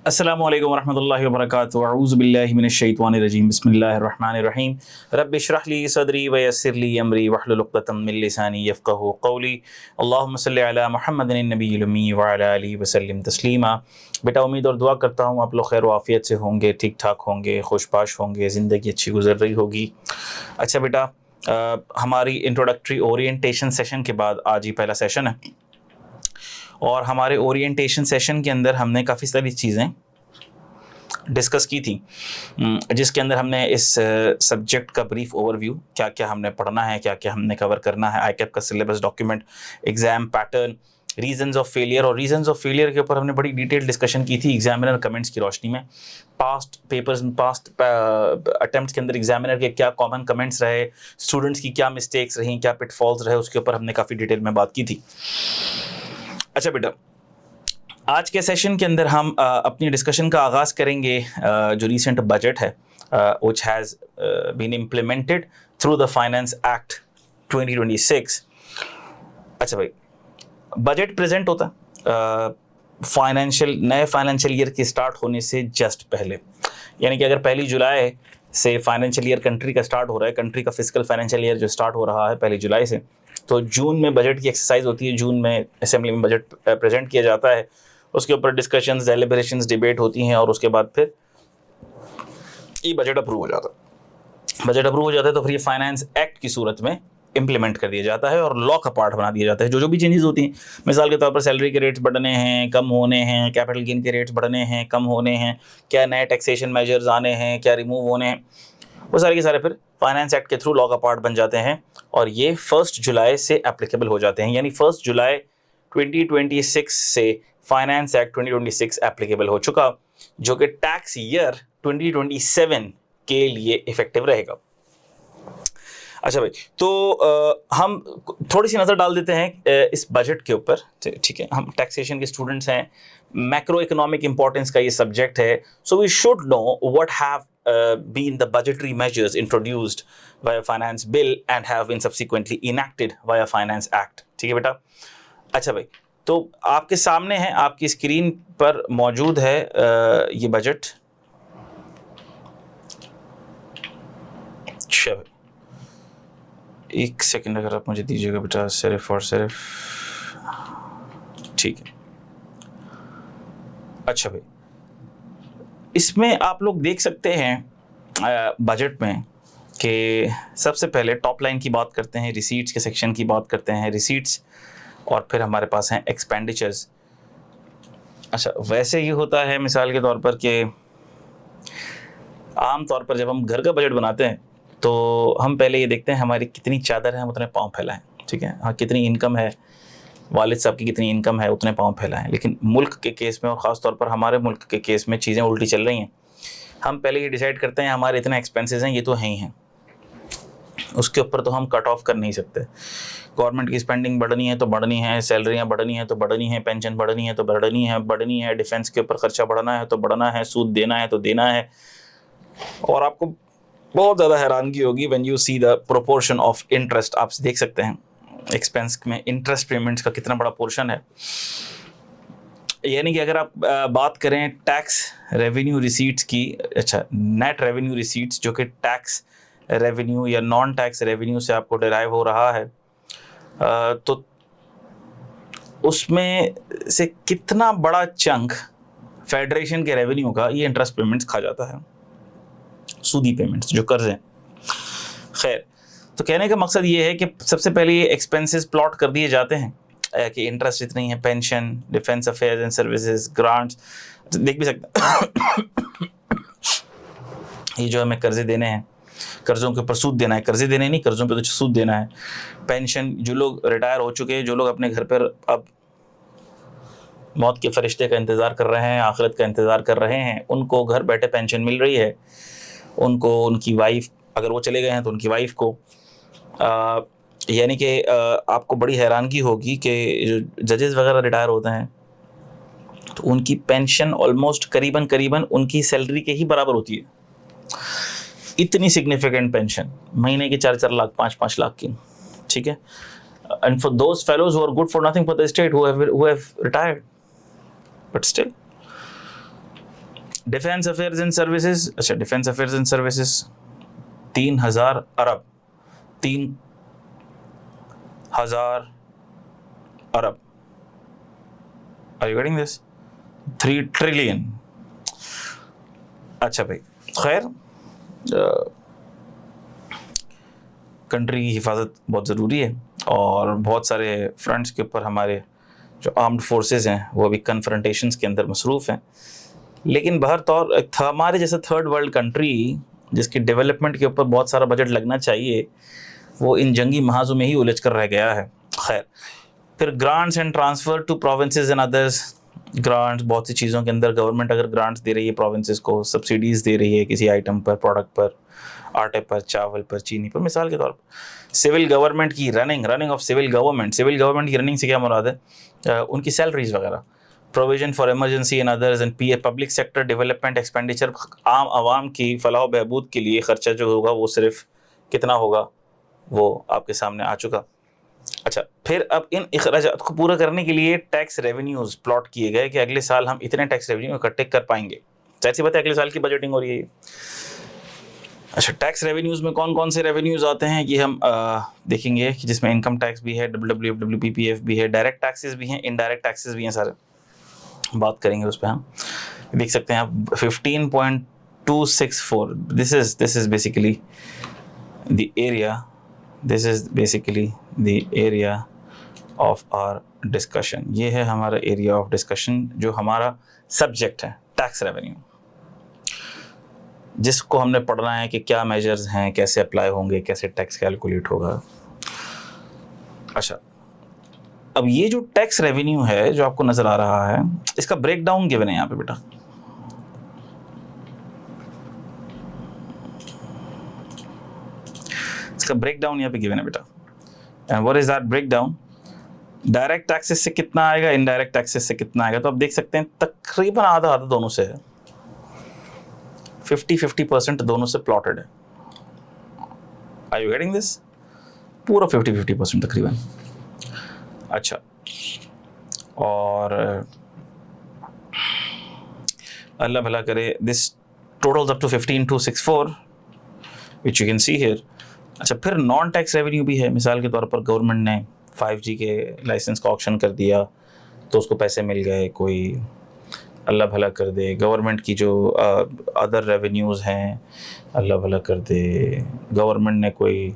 अस्सलामुअलैकुम वरहमतुल्लाहि वबरकातुहू अऊज़ु बिल्लाहि मिनश्शैतानिर्रजीम बिस्मिल्लाहिर्रहमानिर्रहीम रब्बि इश्रह ली सदरी व यस्सिर ली अमरी वहलुल उक़्दतम मिन लिसानी यफ़क़हू क़ौली अल्लाहुम्मा सल्लि अला मुहम्मदिन नबिय्यिल उम्मी व अला आलिहि वसल्लिम तस्लीमा। बेटा, उम्मीद और दुआ करता हूँ आप लोग खैर आफ़ियत से होंगे, ठीक ठाक होंगे, खुशबाश होंगे, ज़िंदगी अच्छी गुजर रही होगी। अच्छा बेटा, हमारी इंट्रोडक्टरी ओरिएंटेशन सेशन के बाद आज ही पहला सेशन है और हमारे ओरिएंटेशन सेशन के अंदर हमने काफ़ी सारी चीज़ें डिस्कस की थी, जिसके अंदर हमने इस सब्जेक्ट का ब्रीफ ओवरव्यू, क्या क्या हमने पढ़ना है, क्या क्या हमने कवर करना है, आईकैप का syllabus document, exam pattern, reasons of failure, और रीजंस ऑफ फेलियर के ऊपर हमने बड़ी डिटेल डिस्कशन की थी एग्जामिनर कमेंट्स की रोशनी में। पास्ट पेपर्स, पास्ट अटेम्प्ट्स के अंदर एग्जामिनर के क्या कॉमन कमेंट्स रहे, स्टूडेंट्स की क्या मिस्टेक्स रहीं, क्या पिटफॉल्स रहे, उसके ऊपर हमने काफ़ी डिटेल में बात की थी। अच्छा बेटा, आज के सेशन के अंदर हम अपनी डिस्कशन का आगाज़ करेंगे जो रीसेंट बजट है which has been implemented through the Finance Act 2026। अच्छा भाई, बजट प्रेजेंट होता है नए फाइनेंशियल ईयर के स्टार्ट होने से जस्ट पहले, यानी कि अगर 1 जुलाई से फाइनेंशियल ईयर कंट्री का स्टार्ट हो रहा है, कंट्री का फिजिकल फाइनेंशियल ईयर जो स्टार्ट हो रहा है 1 जुलाई से, तो जून में बजट की एक्सरसाइज होती है, जून में असेंबली में बजट प्रेजेंट किया जाता है, उसके ऊपर डिस्कशंस, डेलिब्रेशंस, डिबेट होती हैं और उसके बाद फिर ये बजट अप्रूव हो जाता है। बजट अप्रूव हो जाता है तो फिर ये फाइनेंस एक्ट की सूरत में इम्प्लीमेंट कर दिया जाता है और लॉ का पार्ट बना दिया जाता है। जो भी चेंजेस होती हैं, मिसाल के तौर पर सैलरी के रेट्स बढ़ने हैं, कम होने हैं, कैपिटल गेन के रेट्स बढ़ने हैं, कम होने हैं, क्या नए टैक्सेशन मेजर्स आने हैं, क्या रिमूव होने हैं, वो सारे के सारे फिर फाइनेंस एक्ट के थ्रू लॉ का पार्ट बन जाते हैं और ये 1 जुलाई से एप्लीकेबल हो जाते हैं। यानी 1 जुलाई 2026 से फाइनेंस एक्ट 2026 एप्लीकेबल हो चुका, जो कि टैक्स ईयर 2027 के लिए इफेक्टिव रहेगा। अच्छा भाई, तो हम थोड़ी सी नज़र डाल देते हैं इस बजट के ऊपर, ठीक है। हम टैक्सेशन के स्टूडेंट्स हैं, मैक्रो इकोनॉमिक इंपॉर्टेंस का ये सब्जेक्ट है, so we should know what have been the budgetary measures introduced via finance bill and have been subsequently enacted via finance act। ठीक है बेटा। अच्छा भाई, तो आपके सामने है, आपकी स्क्रीन पर मौजूद है ये बजट। अच्छा भाई, एक सेकंड अगर आप मुझे दीजिएगा बेटा, सिर्फ और सिर्फ, ठीक है। अच्छा भाई, इसमें आप लोग देख सकते हैं बजट में कि सबसे पहले टॉप लाइन की बात करते हैं, रिसीट्स के सेक्शन की बात करते हैं, रिसीट्स, और फिर हमारे पास हैं एक्सपेंडिचर्स। अच्छा, वैसे ही होता है मिसाल के तौर पर कि आम तौर पर जब हम घर का बजट बनाते हैं तो हम पहले ये देखते हैं हमारी कितनी चादर है, हम उतने पाँव फैलाएं, ठीक है। हाँ, कितनी इनकम है, वालिद साहब की कितनी इनकम है, उतने पाँव फैलाएं। लेकिन मुल्क के केस में और ख़ास तौर पर हमारे मुल्क के केस में चीज़ें उल्टी चल रही हैं। हम पहले ये डिसाइड करते हैं हमारे इतने एक्सपेंसेस हैं, ये तो हैं ही हैं, उसके ऊपर तो हम कट ऑफ कर नहीं सकते। गवर्नमेंट की स्पेंडिंग बढ़नी है तो बढ़नी है, सैलरियाँ बढ़नी है तो बढ़नी है, पेंशन बढ़नी है तो बढ़नी है, डिफेंस के ऊपर खर्चा बढ़ना है तो बढ़ना है, सूद देना है तो देना है। और आपको बहुत ज़्यादा हैरानगी होगी when you see the proportion of interest. आप देख सकते हैं एक्सपेंस में इंटरेस्ट पेमेंट्स का कितना बड़ा पोर्शन है। यानी कि अगर आप बात करें टैक्स रेवेन्यू रिसीट्स की, अच्छा नेट रेवेन्यू रिसीट्स, जो कि टैक्स रेवेन्यू या नॉन टैक्स रेवेन्यू से आपको डिराइव हो रहा है, तो उसमें से कितना बड़ा चंक फेडरेशन के रेवेन्यू का ये इंटरेस्ट पेमेंट्स खा जाता है, सूदी पेमेंट्स, जो कर्ज हैं। खैर, तो कहने का मकसद ये है कि सबसे पहले ये एक्सपेंसेस प्लॉट कर दिए जाते हैं कि इंटरेस्ट इतनी है, pension, defence affairs and services, grants, देख भी सकते हैं ये जो हमें कर्जे देने हैं, कर्जों के ऊपर सूद देना है, कर्जे देने नहीं, कर्जों पे तो सूद देना है। पेंशन, जो लोग रिटायर हो चुके हैं, जो लोग अपने घर पर अब मौत के फरिश्ते का इंतज़ार कर रहे हैं, आखिरत का इंतज़ार कर रहे हैं, उनको घर बैठे पेंशन मिल रही है। उनको, उनकी वाइफ, अगर वो चले गए हैं तो उनकी वाइफ को, यानी कि आपको बड़ी हैरानगी होगी कि जो जजेस वगैरह रिटायर होते हैं तो उनकी पेंशन ऑलमोस्ट करीबन उनकी सैलरी के ही बराबर होती है। इतनी सिग्निफिकेंट पेंशन, महीने की 4-4 लाख, 5-5 लाख की, ठीक है। And for those fellows who are good for nothing for the state, who have retired, but still defence affairs and services, अच्छा डिफेंस अफेयर्स एंड सर्विसेज 3,000 अरब, 3,000 अरब, are you getting this? 3 trillion. अच्छा भाई, खैर कंट्री की हिफाजत बहुत ज़रूरी है और बहुत सारे फ्रंट्स के ऊपर हमारे जो आर्म्ड फोर्सेस हैं वो अभी कन्फ्रंटेशंस के अंदर मसरूफ़ हैं। लेकिन बहरतौर हमारे जैसे थर्ड वर्ल्ड कंट्री जिसकी डेवलपमेंट के ऊपर बहुत सारा बजट लगना चाहिए, वो इन जंगी महाजों में ही उलझ कर रह गया है। खैर, फिर grants and transfer to provinces and others, grants बहुत सी चीज़ों के अंदर गवर्नमेंट अगर ग्रांट्स दे रही है प्रोविंसेस को, सब्सिडीज़ दे रही है किसी आइटम पर, प्रोडक्ट पर, आटे पर, चावल पर, चीनी पर, मिसाल के तौर पर। सिविल गवर्नमेंट की रनिंग ऑफ सिविल गवर्नमेंट की रनिंग से क्या मुराद है? उनकी सैलरीज वगैरह, provision for emergency and others and public sector development expenditure, आम आवाम की फलाह बहबूद के लिए खर्चा जो होगा वो सिर्फ कितना होगा वो आपके सामने आ चुका। अच्छा, फिर अब इन अखराजात को पूरा करने के लिए टैक्स रेवेन्यूज़ प्लॉट किए गए कि अगले साल हम इतने टैक्स रेवेन्यू इकट्ठे कर पाएंगे। ऐसी बात है, अगले साल की बजटिंग हो रही है। अच्छा, टैक्स रेवेन्यूज़ में कौन कौन से रेवेन्यूज़ आते हैं ये हम देखेंगे कि जिसमें इनकम टैक्स भी है, WWF, WPPF भी है, डायरेक्ट टैक्सेस भी हैं, इनडायरेक्ट टैक्सेस भी हैं, सारे बात करेंगे उस पर हम। देख सकते हैं आप 15.264, this is basically the area of our discussion. ये है हमारा एरिया ऑफ डिस्कशन जो हमारा सब्जेक्ट है, टैक्स रेवेन्यू, जिसको हमने पढ़ना है कि क्या मेजर्स हैं, कैसे अप्लाई होंगे, कैसे टैक्स कैलकुलेट होगा। अच्छा, अब ये जो टैक्स रेवेन्यू है जो आपको नज़र आ रहा है, इसका ब्रेकडाउन गिवन है यहाँ पे बेटा। इसका ब्रेकडाउन यहाँ पे गिवन है बेटा। And what is that breakdown? Direct taxes से कितना आएगा, इनडायरेक्ट टैक्सेस से कितना आएगा, तो आप देख सकते हैं तकरीबन आधा आधा दोनों से है, 50-50% दोनों से प्लॉटेड है। Are you getting this? पूरा 50-50% तकरीबन। अच्छा, और अल्लाह भला करे, this totals up to 15,264 which you can see here. अच्छा, फिर नॉन टैक्स रेवेन्यू भी है। मिसाल के तौर पर गवर्नमेंट ने 5G के लाइसेंस का ऑक्शन कर दिया तो उसको पैसे मिल गए, कोई अल्लाह भला कर दे। गवर्नमेंट की जो अदर रेवेन्यूज़ हैं, अल्लाह भला कर दे, गवर्नमेंट ने कोई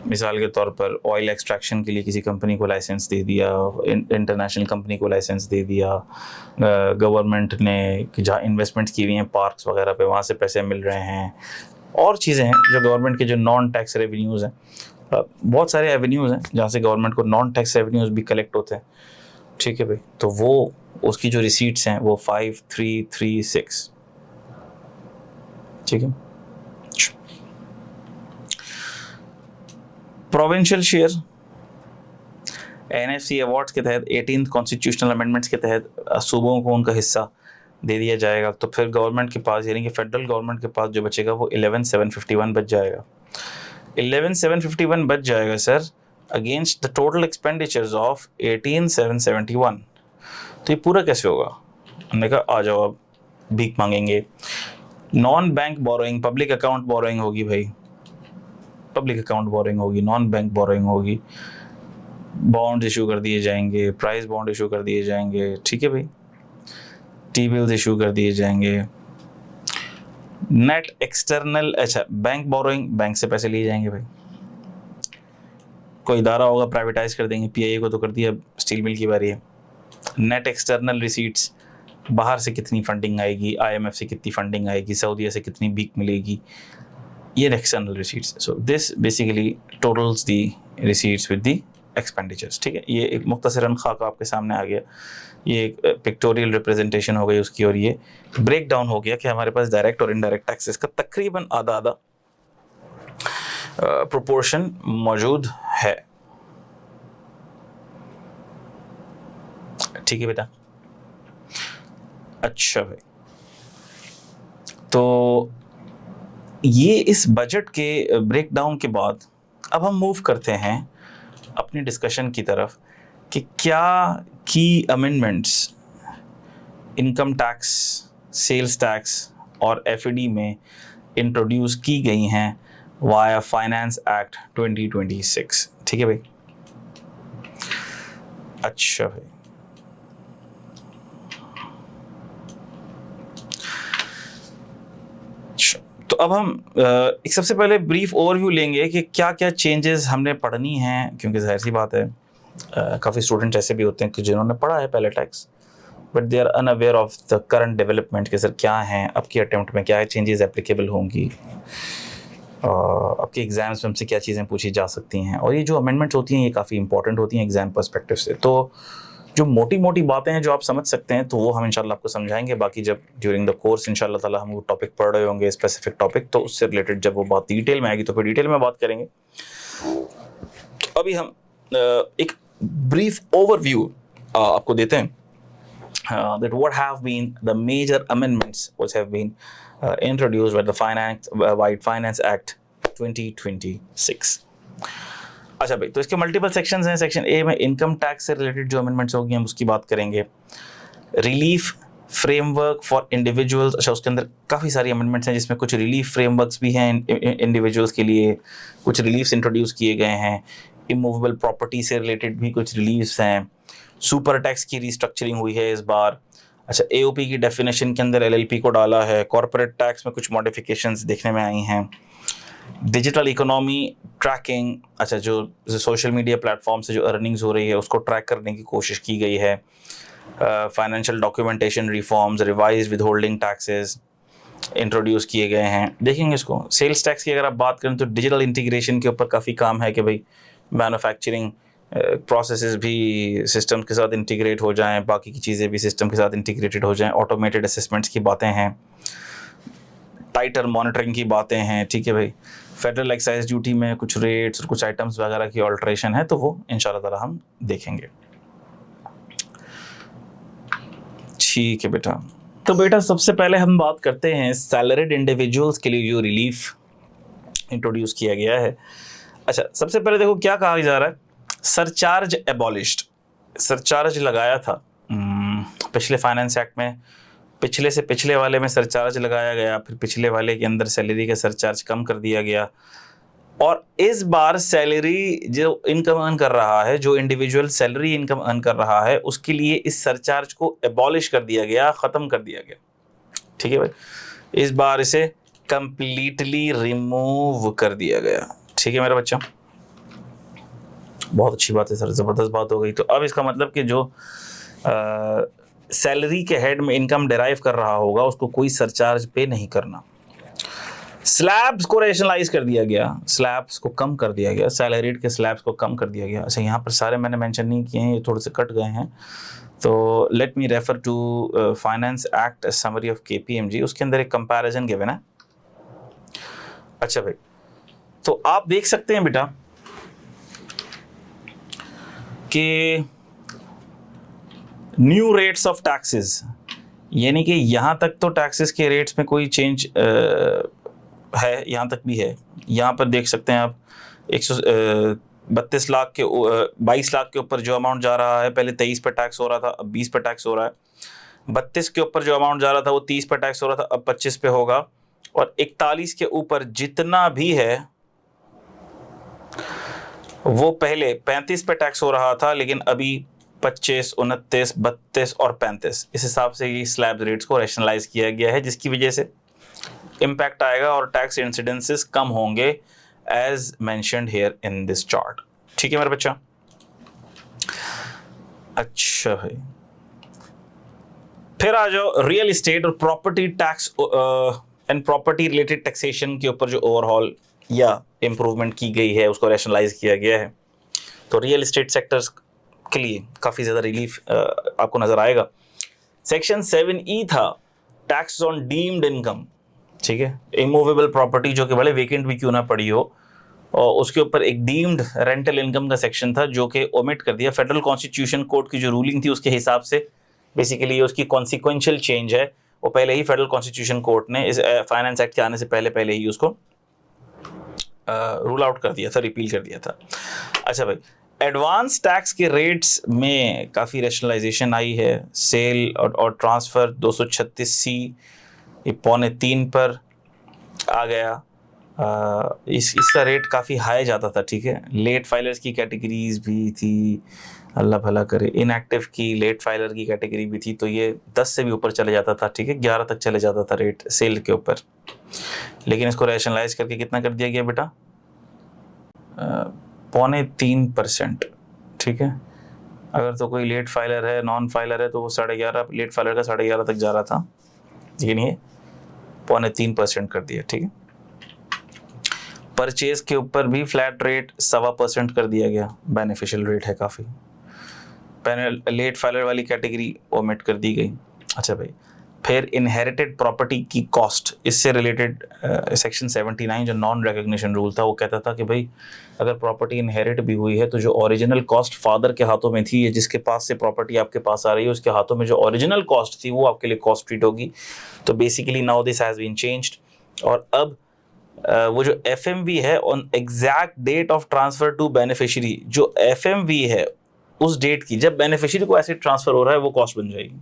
मिसाल के तौर पर ऑयल एक्सट्रैक्शन के लिए किसी कंपनी को लाइसेंस दे दिया, इंटरनेशनल कंपनी को लाइसेंस दे दिया, गवर्नमेंट ने जहाँ इन्वेस्टमेंट्स की हुई हैं पार्क्स वगैरह पे, वहाँ से पैसे मिल रहे हैं, और चीज़ें हैं जो गवर्नमेंट के जो नॉन टैक्स रेवेन्यूज़ हैं। बहुत सारे एवेन्यूज़ हैं जहाँ से गवर्नमेंट को नॉन टैक्स रेवेन्यूज़ भी कलेक्ट होते हैं। ठीक है भाई, तो वो उसकी जो रिसीट्स हैं वो 5336। ठीक है, प्रोविंशियल शेयर NFC अवार्ड्स के तहत 18th कॉन्स्टिट्यूशनल अमेंडमेंट्स के तहत सूबों को उनका हिस्सा दे दिया जाएगा। तो फिर गवर्नमेंट के पास, यानी कि फेडरल गवर्नमेंट के पास जो बचेगा वो 11,751 बच जाएगा। 11,751 बच जाएगा sir, against the total expenditures of 18,771। तो ये पूरा कैसे होगा? हमने कहा आ जाओ, अब भीख मांगेंगे। Non bank borrowing, public account borrowing होगी भाई, पब्लिक अकाउंट बोरोइंग होगी, नॉन बैंक बोरोइंग होगी, बॉन्ड इशू कर दिए जाएंगे, प्राइस बॉन्ड इशू कर दिए जाएंगे। ठीक है भाई, टी बिल्स इशू कर दिए जाएंगे। नेट एक्सटर्नल, अच्छा बैंक बोरोइंग, बैंक से पैसे लिए जाएंगे भाई। कोई इदारा होगा प्राइवेटाइज कर देंगे, PIA को तो कर दिया, स्टील मिल की बारी है। नेट एक्सटर्नल रिसीट्स, बाहर से कितनी फंडिंग आएगी, IMF से कितनी फंडिंग आएगी, सऊदीया से कितनी भीख मिलेगी, ये external receipts. So this basically totals the receipts with the expenditures. ठीक है, ये एक मुख्तसरन खाका आपके सामने आ गया, ये एक पिक्टोरियल रिप्रेजेंटेशन हो गई उसकी, और ये ब्रेक डाउन हो गया कि हमारे पास डायरेक्ट और इनडायरेक्ट टैक्सेस का तकरीबन आधा आधा प्रोपोर्शन मौजूद है। ठीक है बेटा। अच्छा भाई, तो ये इस बजट के ब्रेकडाउन के बाद अब हम मूव करते हैं अपनी डिस्कशन की तरफ कि क्या की amendments income tax sales tax और एफडी में इंट्रोड्यूस की गई हैं वाया फाइनेंस एक्ट 2026। ठीक है भाई। अच्छा भाई, तो अब हम एक सबसे पहले ब्रीफ ओवरव्यू लेंगे कि क्या क्या चेंजेस हमने पढ़नी हैं, क्योंकि जाहिर सी बात है काफ़ी स्टूडेंट्स ऐसे भी होते हैं कि जिन्होंने पढ़ा है पहले tax but they are unaware of the current development के सर क्या हैं, अब की अटेम्प्ट में क्या चेंजेस एप्लीकेबल होंगी, आपके एग्जाम्स में हमसे क्या चीज़ें पूछी जा सकती हैं, और ये जो अमेंडमेंट्स होती हैं ये काफ़ी इंपॉर्टेंट होती हैं एग्जाम पर्सपेक्टिव से। तो जो मोटी मोटी बातें हैं जो आप समझ सकते हैं तो वो हम इंशाल्लाह आपको समझाएंगे। बाकी जब ड्यूरिंग द कोर्स इंशाल्लाह ताला हम वो टॉपिक पढ़ रहे होंगे स्पेसिफिक टॉपिक, तो उससे रिलेटेड जब वो बात डिटेल में आएगी तो फिर डिटेल में बात करेंगे। अभी हम एक ब्रीफ ओवरव्यू आपको देते हैं that what have been the major amendments which have been introduced by Finance Act 2026। अच्छा भाई, तो इसके मल्टीपल सेक्शंस हैं। सेक्शन ए में इनकम टैक्स से रिलेटेड जो अमेंडमेंट्स होगी हम उसकी बात करेंगे। रिलीफ फ्रेमवर्क फॉर इंडिविजुअल्स, अच्छा उसके अंदर काफ़ी सारी अमेंडमेंट्स हैं जिसमें कुछ रिलीफ फ्रेमवर्क्स भी हैं इंडिविजुअल्स के लिए, कुछ रिलीफ्स इंट्रोड्यूस किए गए हैं। इमूवेबल प्रॉपर्टी से रिलेटेड भी कुछ रिलीफ्स हैं। सुपर टैक्स की रिस्ट्रक्चरिंग हुई है इस बार। अच्छा, एओपी की डेफिनेशन के अंदर एलएलपी को डाला है। कॉर्पोरेट टैक्स में कुछ मॉडिफिकेशंस देखने में आई हैं। डिजिटल इकोनॉमी ट्रैकिंग, अच्छा जो सोशल मीडिया प्लेटफॉर्म से जो अर्निंग्स हो रही है उसको ट्रैक करने की कोशिश की गई है। Financial documentation reforms, revised withholding taxes introduce किए गए हैं, देखेंगे इसको। सेल्स टैक्स की अगर आप बात करें तो डिजिटल इंटीग्रेशन के ऊपर काफ़ी काम है कि भाई मैन्युफैक्चरिंग प्रोसेसेस भी सिस्टम के साथ इंटीग्रेट हो जाएं, बाकी की चीज़ें भी सिस्टम के साथ इंटीग्रेटेड हो जाएं। ऑटोमेटेड असेसमेंट्स की बातें हैं, टाइटर मॉनिटरिंग की बातें हैं। ठीक है भाई, फेडरल एक्साइज ड्यूटी में कुछ रेट्स और कुछ आइटम्स वगैरह की ऑल्ट्रेशन है, तो वो इंशाल्लाह ताला हम देखेंगे। ठीक है बेटा, तो बेटा सबसे पहले हम बात करते हैं सैलरीड इंडिविजुअल्स के लिए जो रिलीफ इंट्रोड्यूस किया गया है। अच्छा, सबसे पहले देखो क्या कहा जा रहा है, सरचार्ज एबॉलिश्ड। सरचार्ज लगाया था पिछले फाइनेंस एक्ट में, पिछले से पिछले वाले में सरचार्ज लगाया गया, फिर पिछले वाले के अंदर सैलरी का सरचार्ज कम कर दिया गया, और इस बार सैलरी जो इनकम अर्न कर रहा है, जो इंडिविजुअल सैलरी इनकम अर्न कर रहा है उसके लिए इस सरचार्ज को एबॉलिश कर दिया गया, ख़त्म कर दिया गया। ठीक है भाई, इस बार इसे कंप्लीटली रिमूव कर दिया गया। ठीक है मेरा बच्चा, बहुत अच्छी बात है सर, ज़बरदस्त बात हो गई। तो अब इसका मतलब कि जो सैलरी के हेड में इनकम डिराइव कर रहा होगा उसको कोई सरचार्ज पे नहीं करना। स्लैब्स को रेशनलाइज कर दिया गया, स्लैब्स को कम कर दिया गया, सैलरीड के स्लैब्स को कम कर दिया गया। अच्छा, यहाँ पर सारे मैंने मेंशन नहीं किए हैं, ये थोड़े से कट गए हैं, तो let me refer to finance act summary of KPMG, उसके अंदर एक कंपैरिजन गिवन है। अच्छा भाई, तो आप देख सकते हैं बेटा कि न्यू रेट्स ऑफ टैक्सेस, यानी कि यहाँ तक तो टैक्सेस के रेट्स में कोई चेंज है, यहाँ तक भी है। यहाँ पर देख सकते हैं आप 132 लाख के 22 लाख के ऊपर जो अमाउंट जा रहा है, पहले 23 पर टैक्स हो रहा था, अब 20 पर टैक्स हो रहा है। 32 के ऊपर जो अमाउंट जा रहा था वो 30 पर टैक्स हो रहा था, अब 25 पे होगा। और 41 के ऊपर जितना भी है वो पहले 35 पे टैक्स हो रहा था, लेकिन अभी 25, 29, 32 और 35 इस हिसाब से ये स्लैब रेट्स को रैशनलाइज किया गया है, जिसकी वजह से इम्पैक्ट आएगा और टैक्स इंसिडेंसेस कम होंगे as mentioned here in this chart. ठीक है मेरा बच्चा। अच्छा भाई, फिर आ जाओ रियल इस्टेट और property tax and property related taxation के ऊपर जो ओवरऑल या इम्प्रूवमेंट की गई है उसको रैशनलाइज किया गया है। तो रियल इस्टेट सेक्टर्स के लिए काफ़ी ज़्यादा रिलीफ आपको नज़र आएगा। सेक्शन 7E था टैक्स ऑन डीम्ड इनकम। ठीक है, इमूवेबल प्रॉपर्टी जो कि भले वेकेंट भी क्यों ना पड़ी हो, और उसके ऊपर एक डीम्ड रेंटल इनकम का सेक्शन था जो कि ओमिट कर दिया। फेडरल कॉन्स्टिट्यूशन कोर्ट की जो रूलिंग थी उसके हिसाब से बेसिकली उसकी कॉन्सिक्वेंशियल चेंज है, वो पहले ही फेडरल कॉन्स्टिट्यूशन कोर्ट ने इस फाइनेंस एक्ट के आने से पहले ही उसको रूल आउट कर दिया था, रिपील कर दिया था। अच्छा भाई, एडवांस टैक्स के रेट्स में काफ़ी रैशनलाइजेशन आई है। सेल और ट्रांसफ़र 236C ये 2.25 पर आ गया। इसका रेट काफ़ी हाई जाता था, ठीक है। लेट फाइलर्स की कैटेगरीज भी थी, अल्लाह भला करे। इनएक्टिव की लेट फाइलर की कैटेगरी भी थी, तो ये 10 से भी ऊपर चले जाता था, ठीक है। 11 तक चले जाता था रेट सेल के ऊपर। लेकिन इसको रैशनलाइज करके कितना कर दिया गया बेटा? 3.25%, ठीक है। अगर तो कोई लेट फाइलर है, नॉन फाइलर है, तो वो 11.5, लेट फाइलर का 11.5 तक जा रहा था, लेकिन ये 3.25% कर दिया, ठीक है। परचेज के ऊपर भी फ्लैट रेट 1.25% कर दिया गया, बेनिफिशियल रेट है काफ़ी। लेट फाइलर वाली कैटेगरी ओमिट कर दी गई। अच्छा भाई, फिर इनहेरिटेड प्रॉपर्टी की कॉस्ट, इससे रिलेटेड सेक्शन 79 जो नॉन रिकग्निशन रूल था, वो कहता था कि भाई अगर प्रॉपर्टी इनहेरिट भी हुई है तो जो ओरिजिनल कॉस्ट फादर के हाथों में थी, या जिसके पास से प्रॉपर्टी आपके पास आ रही है उसके हाथों में जो ओरिजिनल कॉस्ट थी वो आपके लिए कॉस्ट ट्रीट होगी। तो basically now this has been changed, और अब वो जो FMV है on exact date of transfer to beneficiary, जो FMV है उस डेट की जब बेनिफिशियरी को एसेट ट्रांसफर हो रहा है वो कॉस्ट बन जाएगी।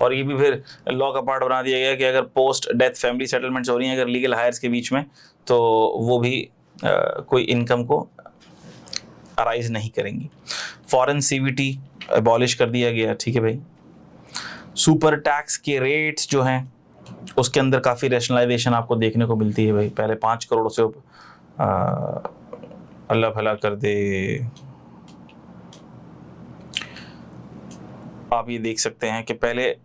और ये भी फिर लॉ का पार्ट बना दिया गया कि अगर पोस्ट डेथ फैमिली सेटलमेंट्स हो रही हैं अगर लीगल हायर्स के बीच में, तो वो भी कोई इनकम को अराइज नहीं करेंगी। फॉरेन CVT अबॉलिश कर दिया गया, ठीक है भाई। सुपर टैक्स के रेट्स जो हैं उसके अंदर काफ़ी रैशनलाइजेशन आपको देखने को मिलती है भाई। पहले 5 करोड़ से अल्लाह भला कर दे, आप ये देख सकते हैं कि पहले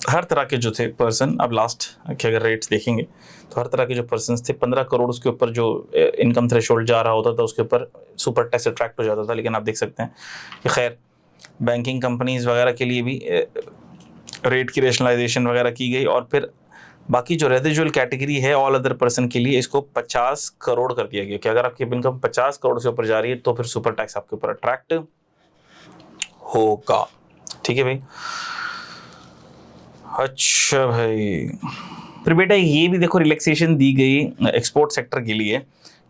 हर तरह के जो थे पर्सन, अब लास्ट के अगर रेट्स देखेंगे तो हर तरह के जो पर्सन्स थे 15 करोड़ उसके ऊपर जो इनकम थ्रेशोल्ड जा रहा होता था उसके ऊपर सुपर टैक्स अट्रैक्ट हो जाता था। लेकिन आप देख सकते हैं कि खैर बैंकिंग कंपनीज वगैरह के लिए भी रेट की रैशनलाइजेशन वगैरह की गई। और फिर बाकी जो रेजिडुअल कैटेगरी है ऑल अदर पर्सन के लिए इसको 50 करोड़ कर दिया गया कि अगर आपकी इनकम 50 करोड़ से ऊपर जा रही है तो फिर सुपर टैक्स आपके ऊपर अट्रैक्ट होगा, ठीक है भाई। अच्छा भाई, फिर बेटा ये भी देखो रिलैक्सेशन दी गई एक्सपोर्ट सेक्टर के लिए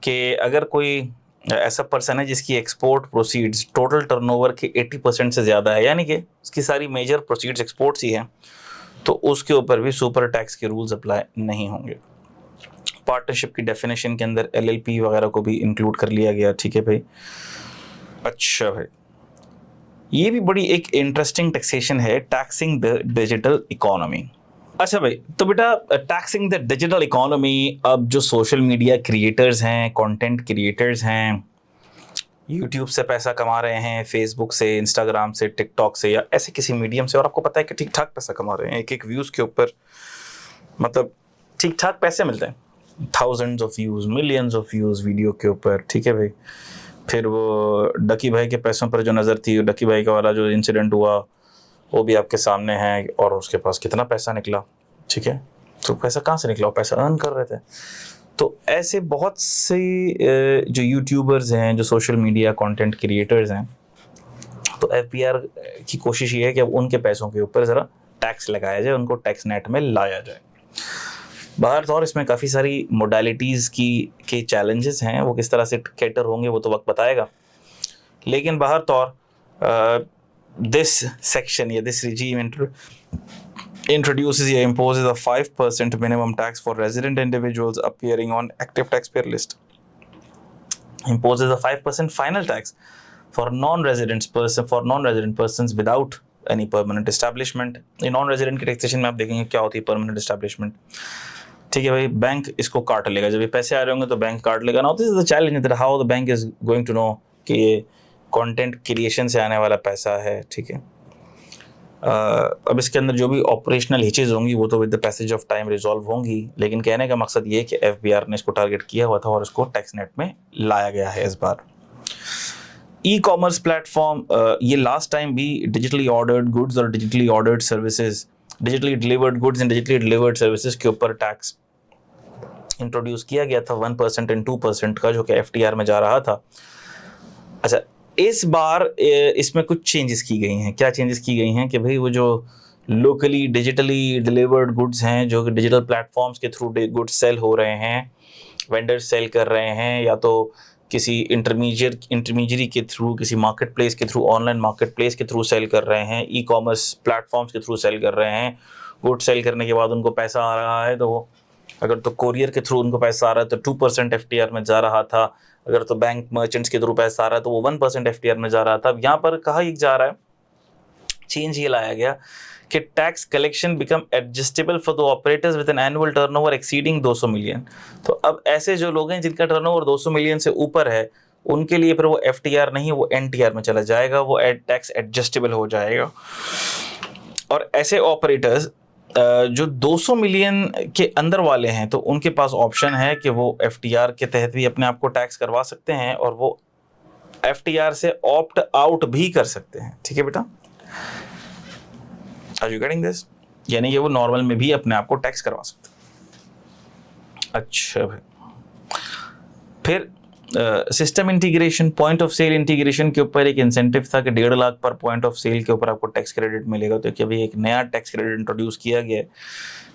कि अगर कोई ऐसा पर्सन है जिसकी एक्सपोर्ट प्रोसीड्स टोटल टर्नओवर के 80% से ज़्यादा है, यानी कि उसकी सारी मेजर प्रोसीड्स एक्सपोर्ट्स ही हैं, तो उसके ऊपर भी सुपर टैक्स के रूल्स अप्लाई नहीं होंगे। पार्टनरशिप की डेफिनेशन के अंदर LLP वगैरह को भी इंक्लूड कर लिया गया, ठीक है भाई। अच्छा भाई, ये भी बड़ी एक इंटरेस्टिंग टैक्सेशन है, टैक्सिंग द डिजिटल इकोनॉमी। अच्छा भाई, तो बेटा टैक्सिंग द डिजिटल इकोनॉमी, अब जो सोशल मीडिया क्रिएटर्स हैं, कंटेंट क्रिएटर्स हैं, यूट्यूब से पैसा कमा रहे हैं, फेसबुक से, इंस्टाग्राम से, टिकटॉक से या ऐसे किसी मीडियम से, और आपको पता है कि ठीक ठाक पैसा कमा रहे हैं, एक व्यूज़ के ऊपर मतलब ठीक ठाक पैसे मिलते हैं, thousands of views, millions of views video के ऊपर, ठीक है भाई। फिर वो डकी भाई के पैसों पर जो नज़र थी, डकी भाई का वाला जो इंसिडेंट हुआ वो भी आपके सामने है, और उसके पास कितना पैसा निकला, ठीक है। तो पैसा कहाँ से निकला? पैसा अर्न कर रहे थे। तो ऐसे बहुत से जो यूट्यूबर्स हैं, जो सोशल मीडिया कंटेंट क्रिएटर्स हैं, तो FBR की कोशिश ये है कि अब उनके पैसों के ऊपर ज़रा टैक्स लगाया जाए, उनको टैक्स नेट में लाया जाए। बाहर तौर इसमें काफ़ी सारी मोडालिटीज़ के चैलेंजेस हैं, वो किस तरह से कैटर होंगे वो तो वक्त बताएगा। लेकिन बाहर तौर दिस सेक्शन या this regime introduces or imposes a 5% minimum tax for resident individuals appearing on active taxpayer list. Imposes a 5% final tax for non-resident persons without any permanent establishment. ये non-resident की taxation में आप देखेंगे क्या होती है permanent establishment, ठीक है भाई। बैंक इसको काट लेगा, जब ये पैसे आ रहे होंगे तो बैंक काट लेगा ना। This is the challenge that how the bank is going to know कि ये कंटेंट क्रिएशन से आने वाला पैसा है, ठीक है। अब इसके अंदर जो भी ऑपरेशनल हिचेज होंगी वो तो with the passage of time resolve होंगी, लेकिन कहने का मकसद ये है कि FBR ने इसको टारगेट किया हुआ था और इसको टैक्स नेट में लाया गया है इस बार। ई-कॉमर्स प्लेटफॉर्म, ये लास्ट टाइम भी डिजिटली ऑर्डर्ड गुड्स और digitally ordered services, digitally delivered goods and digitally delivered services के ऊपर टैक्स इंट्रोड्यूस किया गया था 1% एंड 2% का, जो कि FTR में जा रहा था। अच्छा, इस बार इसमें कुछ चेंजेस की गई हैं। क्या चेंजेस की गई हैं कि भाई वो जो लोकली डिजिटली डिलीवर्ड गुड्स हैं, जो कि डिजिटल प्लेटफॉर्म्स के थ्रू गुड्स सेल हो रहे हैं, वेंडर्स सेल कर रहे हैं या तो किसी इंटरमीडियरी के थ्रू, किसी मार्केट प्लेस के थ्रू, ऑनलाइन मार्केट प्लेस के थ्रू सेल कर रहे हैं, ई कॉमर्स प्लेटफॉर्म्स के थ्रू सेल कर रहे हैं। गुड सेल करने के बाद उनको पैसा आ रहा है, तो अगर तो कोरियर के थ्रू उनको पैसा आ रहा है तो 2% FTR में जा रहा था, अगर तो बैंक मर्चेंट्स के थ्रू पैसा आ रहा है तो वो 1% FTR में जा रहा था। अब यहाँ पर कहा ये जा रहा है, चेंज ये लाया गया कि tax collection become adjustable for the operators with an annual turnover exceeding 200 million. तो अब ऐसे जो लोग हैं जिनका टर्नओवर 200 मिलियन से ऊपर है, उनके लिए फिर वो FTR नहीं, वो NTR में चला जाएगा, वो टैक्स एडजस्टेबल हो जाएगा। और ऐसे ऑपरेटर्स जो 200 मिलियन के अंदर वाले हैं, तो उनके पास ऑप्शन है कि वो FTR के तहत भी अपने आप को टैक्स करवा सकते हैं और वो FTR से ऑप्ट आउट भी कर सकते हैं। ठीक है बेटा, आर यू गेटिंग दिस? यानी कि वो नॉर्मल में भी अपने आप को टैक्स करवा सकते हैं। अच्छा भाई, फिर system integration, point of sale integration के ऊपर एक इंसेंटिव था कि 1.5 लाख पर पॉइंट ऑफ सेल के ऊपर आपको टैक्स क्रेडिट मिलेगा। तो अभी एक नया टैक्स क्रेडिट इंट्रोड्यूस किया गया है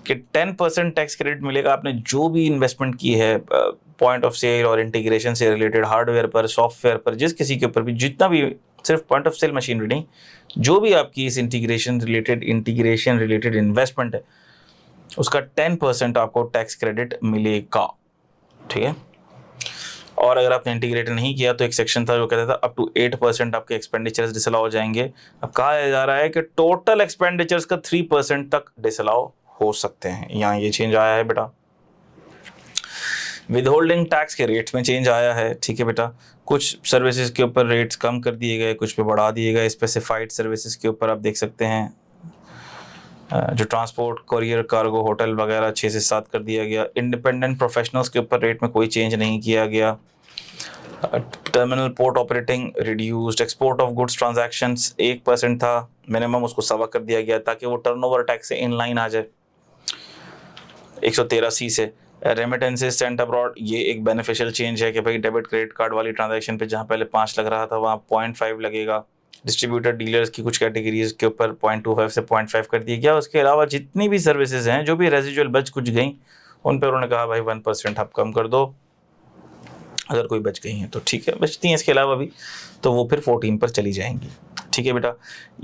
कि 10% टैक्स क्रेडिट मिलेगा आपने जो भी इन्वेस्टमेंट की है पॉइंट ऑफ सेल और इंटीग्रेशन से रिलेटेड, हार्डवेयर पर, सॉफ्टवेयर पर, जिस किसी के ऊपर भी, जितना भी, सिर्फ पॉइंट ऑफ सेल मशीनरी नहीं, जो भी आपकी इस इंटीग्रेशन रिलेटेड इन्वेस्टमेंट है, उसका 10% आपको टैक्स क्रेडिट मिलेगा। ठीक है, और अगर आपने इंटीग्रेट नहीं किया तो एक सेक्शन था जो कहता था अप टू 8% आपके एक्सपेंडिचर्स डिसअलाउ हो जाएंगे। अब कहा जा रहा है कि टोटल एक्सपेंडिचर्स का 3% तक डिसअलाउ हो सकते हैं। यहाँ ये चेंज आया है बेटा। विदहोल्डिंग टैक्स के रेट्स में चेंज आया है। ठीक है बेटा, कुछ सर्विसेज के ऊपर रेट्स कम कर दिए गए, कुछ पे बढ़ा दिए गए। स्पेसिफाइड सर्विसेज के ऊपर आप देख सकते हैं जो ट्रांसपोर्ट, कोरियर, कार्गो, होटल वगैरह 6 से 7 कर दिया गया। इंडिपेंडेंट प्रोफेशनल्स के ऊपर रेट में कोई चेंज नहीं किया गया। Terminal port operating reduced. Export of goods transactions 1% था मिनिमम, उसको 1.25 कर दिया गया ताकि वो टर्नओवर टैक्स से इन लाइन आ जाए 113C से। रेमिटेंसेस सेंट अब्रॉड, ये एक बेनिफिशियल चेंज है कि भाई डेबिट क्रेडिट कार्ड वाली ट्रांजैक्शन पे जहाँ पहले 5 लग रहा था वहाँ 0.5 लगेगा। डिस्ट्रीब्यूटर डीलर्स की कुछ कैटेगरीज के ऊपर 0.25 से 0.5 कर दिया गया। उसके अलावा जितनी भी सर्विसेज हैं, जो भी रेजिजुअल बच कुछ गई, उन पर उन्होंने कहा भाई 1% आप कम कर दो, अगर कोई बच गई हैं तो ठीक है, बचती हैं इसके अलावा भी तो वो फिर 14 पर चली जाएंगी। ठीक है बेटा,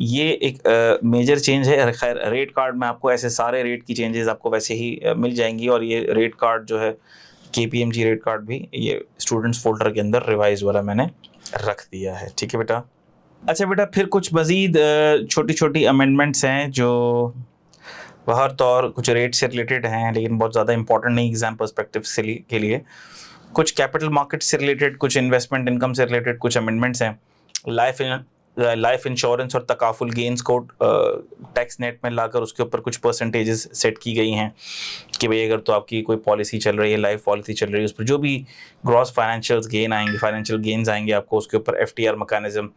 ये एक मेजर चेंज है। खैर रेट कार्ड में आपको ऐसे सारे रेट की चेंजेस आपको वैसे ही मिल जाएंगी, और ये रेट कार्ड जो है KPMG रेट कार्ड भी ये स्टूडेंट्स फोल्डर के अंदर रिवाइज वाला मैंने रख दिया है। ठीक है बेटा। अच्छा बेटा, फिर कुछ मज़ीद छोटी छोटी अमेंडमेंट्स हैं जो हर तौर कुछ रेट से रिलेटेड हैं, लेकिन बहुत ज़्यादा इंपॉर्टेंट नहीं एग्जाम पर्सपेक्टिव से के लिए। कुछ कैपिटल मार्केट से रिलेटेड, कुछ इन्वेस्टमेंट इनकम से रिलेटेड कुछ अमेंडमेंट्स हैं। लाइफ इंश्योरेंस और तकाफुल गेंस को टैक्स नेट में लाकर उसके ऊपर कुछ परसेंटेजेस सेट की गई हैं कि भाई अगर तो आपकी कोई पॉलिसी चल रही है, लाइफ पॉलिसी चल रही है, उस पर जो भी ग्रॉस फाइनेंशियल गेन्स आएंगे आपको उसके ऊपर FTR मैकेनिज्म